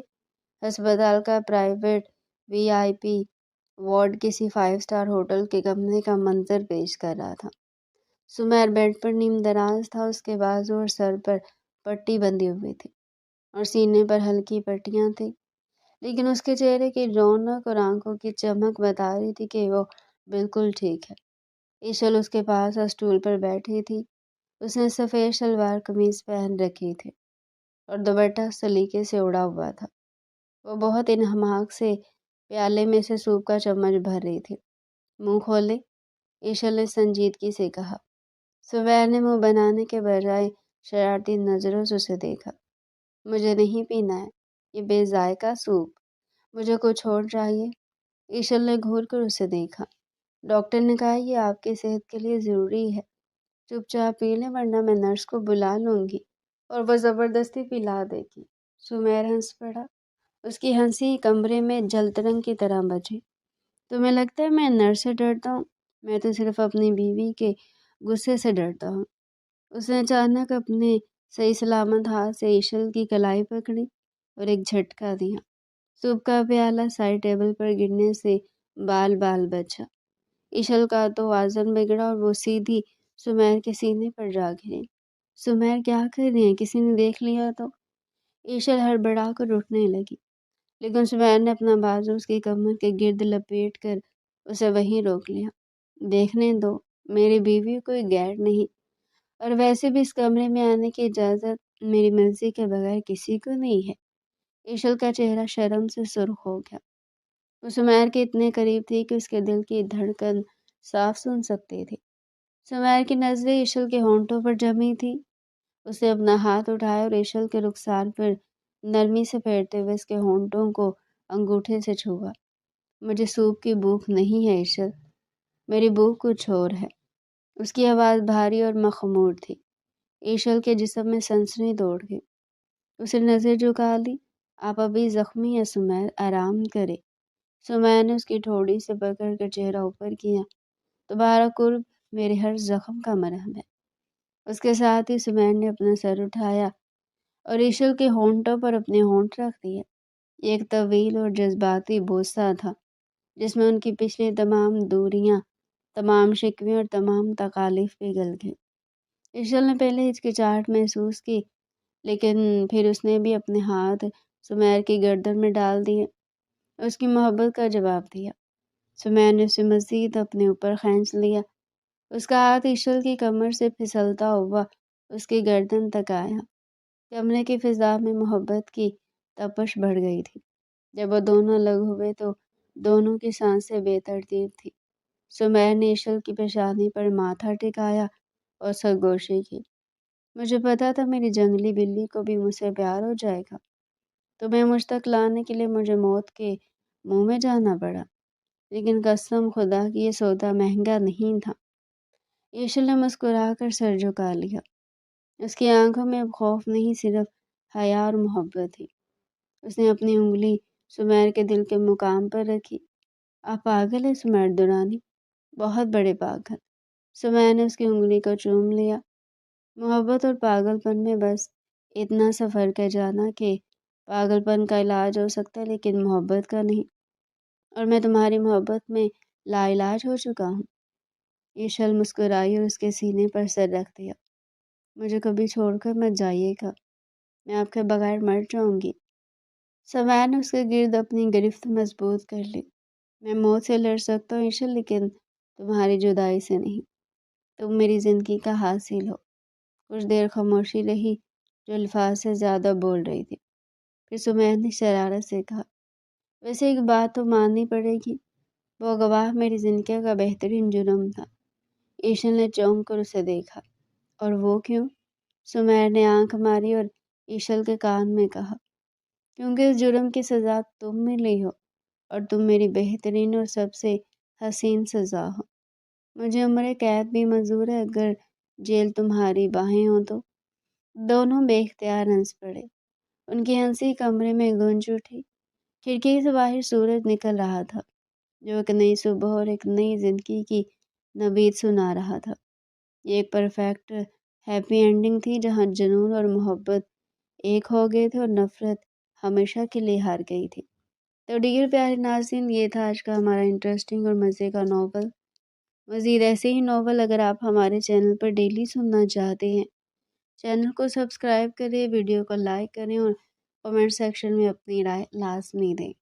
ہسپتال کا پرائیویٹ VIP وارڈ کسی 5 اسٹار ہوٹل کے کمرے کا منظر پیش کر رہا تھا۔ سمیر بیڈ پر نیم دراز تھا، اس کے بازو اور سر پر پٹی بندھی ہوئی تھی اور سینے پر ہلکی پٹیاں تھیں، لیکن اس کے چہرے کی رونق اور آنکھوں کی چمک بتا رہی تھی کہ وہ بالکل ٹھیک ہے۔ عشل اس کے پاس اسٹول پر بیٹھی تھی۔ اس نے سفید شلوار قمیض پہن رکھی تھی اور دوپٹہ سلیقے سے اڑا ہوا تھا۔ وہ بہت انہماک سے پیالے میں سے سوپ کا چمچ بھر رہی تھی۔ منہ کھولے، عشل نے سنجیدگی سے کہا۔ سمیر نے منہ بنانے کے بجائے شرارتی نظروں سے اسے دیکھا۔ مجھے نہیں پینا ہے یہ بے ذائقہ سوپ، مجھے کچھ اور چاہیے۔ عشل نے گھور کر اسے دیکھا۔ ڈاکٹر نے کہا یہ آپ کی صحت کے لیے ضروری ہے، چپ چاپ پی لیں ورنہ میں نرس کو بلا لوں گی اور وہ زبردستی پلا دے گی۔ سمیر ہنس پڑا۔ اس کی ہنسی کمرے میں جلترنگ کی طرح بجی۔ تمہیں لگتا ہے میں نرس سے ڈرتا ہوں؟ میں تو صرف اپنی بیوی کے غصے سے ڈرتا ہوں۔ اس نے اچانک اپنے صحیح سلامت ہاتھ سے عشل کی کلائی پکڑی اور ایک جھٹکا دیا۔ سوپ کا پیالہ سائڈ ٹیبل پر گرنے سے بال بال بچا۔ عشل کا توازن بگڑا اور وہ سیدھی سمیر کے سینے پر جا گری۔ سمیر کیا کر رہی ہیں؟ کسی نے دیکھ لیا تو؟ عشل ہڑبڑا کر اٹھنے لگی، لیکن سمیر نے اپنا بازو اس کی کمر کے گرد لپیٹ کر اسے وہیں روک لیا۔ دیکھنے دو، میری بیوی کوئی غیر نہیں، اور ویسے بھی اس کمرے میں آنے کی اجازت میری مرضی کے بغیر کسی کو نہیں ہے۔ عشل کا چہرہ شرم سے سرخ ہو گیا۔ وہ سمیر کے اتنے قریب تھی کہ اس کے دل کی دھڑکن صاف سن سکتی تھی۔ سمیر کی نظریں عشل کے ہونٹوں پر جمی تھی۔ اس نے اپنا ہاتھ اٹھایا اور عشل کے رخسار پر نرمی سے پھیرتے ہوئے اس کے ہونٹوں کو انگوٹھے سے چھوا۔ مجھے سوپ کی بھوک نہیں ہے عشل، میری بھوک کچھ اور ہے۔ اس کی آواز بھاری اور مخمور تھی۔ عشل کے جسم میں سنسنی دوڑ گئی۔ اسے نظر جھکا لی۔ آپ ابھی زخمی ہیں سمیر، آرام کرے۔ سمیر نے اس کی ٹھوڑی سے پکڑ کر چہرہ اوپر کیا۔ تمہارا قرب میرے ہر زخم کا مرہم ہے۔ اس کے ساتھ ہی سمیر نے اپنا سر اٹھایا اور عشل کے ہونٹوں پر اپنے ہونٹ رکھ دیے۔ یہ ایک طویل اور جذباتی بوسہ تھا جس میں ان کی پچھلی تمام دوریاں، تمام شکوے اور تمام تکالیف پگھل گئی۔ عشل نے پہلے ہچکچاہٹ محسوس کی، لیکن پھر اس نے بھی اپنے ہاتھ سمیر کی گردن میں ڈال دیے، اس کی محبت کا جواب دیا۔ سمیر نے اسے مزید اپنے اوپر کھینچ لیا۔ اس کا ہاتھ عشل کی کمر سے پھسلتا ہوا اس کی گردن تک آیا۔ کمرے کی فضا میں محبت کی تپش بڑھ گئی تھی۔ جب وہ دونوں الگ ہوئے تو دونوں کی سانسیں بے ترتیب تھی۔ سمیر نے عشل کی پیشانی پر ماتھا ٹکایا اور سرگوشی کی۔ مجھے پتا تھا میری جنگلی بلی کو بھی مجھ سے پیار ہو جائے گا۔ تمہیں مجھ تک لانے کے لیے مجھے موت کے منہ میں جانا پڑا، لیکن قسم خدا کی یہ سودا مہنگا نہیں تھا۔ عشل نے مسکرا کر سر جھکا لیا۔ اس کی آنکھوں میں اب خوف نہیں، صرف حیا اور محبت تھی۔ اس نے اپنی انگلی سمیر کے دل کے مقام پر رکھی۔ آپ پاگل ہیں سمیر دورانی، بہت بڑے پاگل۔ سمیر نے اس کی انگلی کو چوم لیا۔ محبت اور پاگل پن میں بس اتنا سا فرق ہے جانا کہ پاگل پن کا علاج ہو سکتا ہے لیکن محبت کا نہیں، اور میں تمہاری محبت میں لا علاج ہو چکا ہوں۔ عشل مسکرائی اور اس کے سینے پر سر رکھ دیا۔ مجھے کبھی چھوڑ کر مت جائیے گا، میں آپ کے بغیر مر جاؤں گی۔ سمیر نے اس کے گرد اپنی گرفت مضبوط کر لی۔ میں موت سے لڑ سکتا ہوں ایشل، لیکن تمہاری جدائی سے نہیں۔ تم میری زندگی کا حاصل ہو۔ کچھ دیر خاموشی رہی، جو الفاظ سے زیادہ بول رہی تھی۔ پھر سمیہ نے شرارت سے کہا، ویسے ایک بات تو ماننی پڑے گی، وہ گواہ میری زندگی کا بہترین جرم تھا۔ ایشل نے چونک کر اسے دیکھا۔ اور وہ کیوں؟ سمیہ نے آنکھ ماری اور ایشل کے کان میں کہا، کیونکہ اس جرم کی سزا تم ملی ہو، اور تم میری بہترین اور سب سے حسین سزا ہو۔ مجھے عمر قید بھی منظور ہے اگر جیل تمہاری باہیں ہوں تو۔ دونوں بے اختیار ہنس پڑے۔ ان کی ہنسی کمرے میں گونج اٹھی۔ کھڑکی سے باہر سورج نکل رہا تھا، جو ایک نئی صبح اور ایک نئی زندگی کی نوید سنا رہا تھا۔ یہ ایک پرفیکٹ ہیپی اینڈنگ تھی، جہاں جنون اور محبت ایک ہو گئے تھے اور نفرت ہمیشہ کے لیے ہار گئی تھی۔ تو ڈیئر پیارے ناظرین، یہ تھا آج کا ہمارا انٹرسٹنگ اور مزے کا ناول۔ مزید ایسے ہی ناول اگر آپ ہمارے چینل پر ڈیلی سننا چاہتے ہیں، چینل کو سبسکرائب کریں، ویڈیو کو لائک کریں اور کمنٹ سیکشن میں اپنی رائے لازمی دیں۔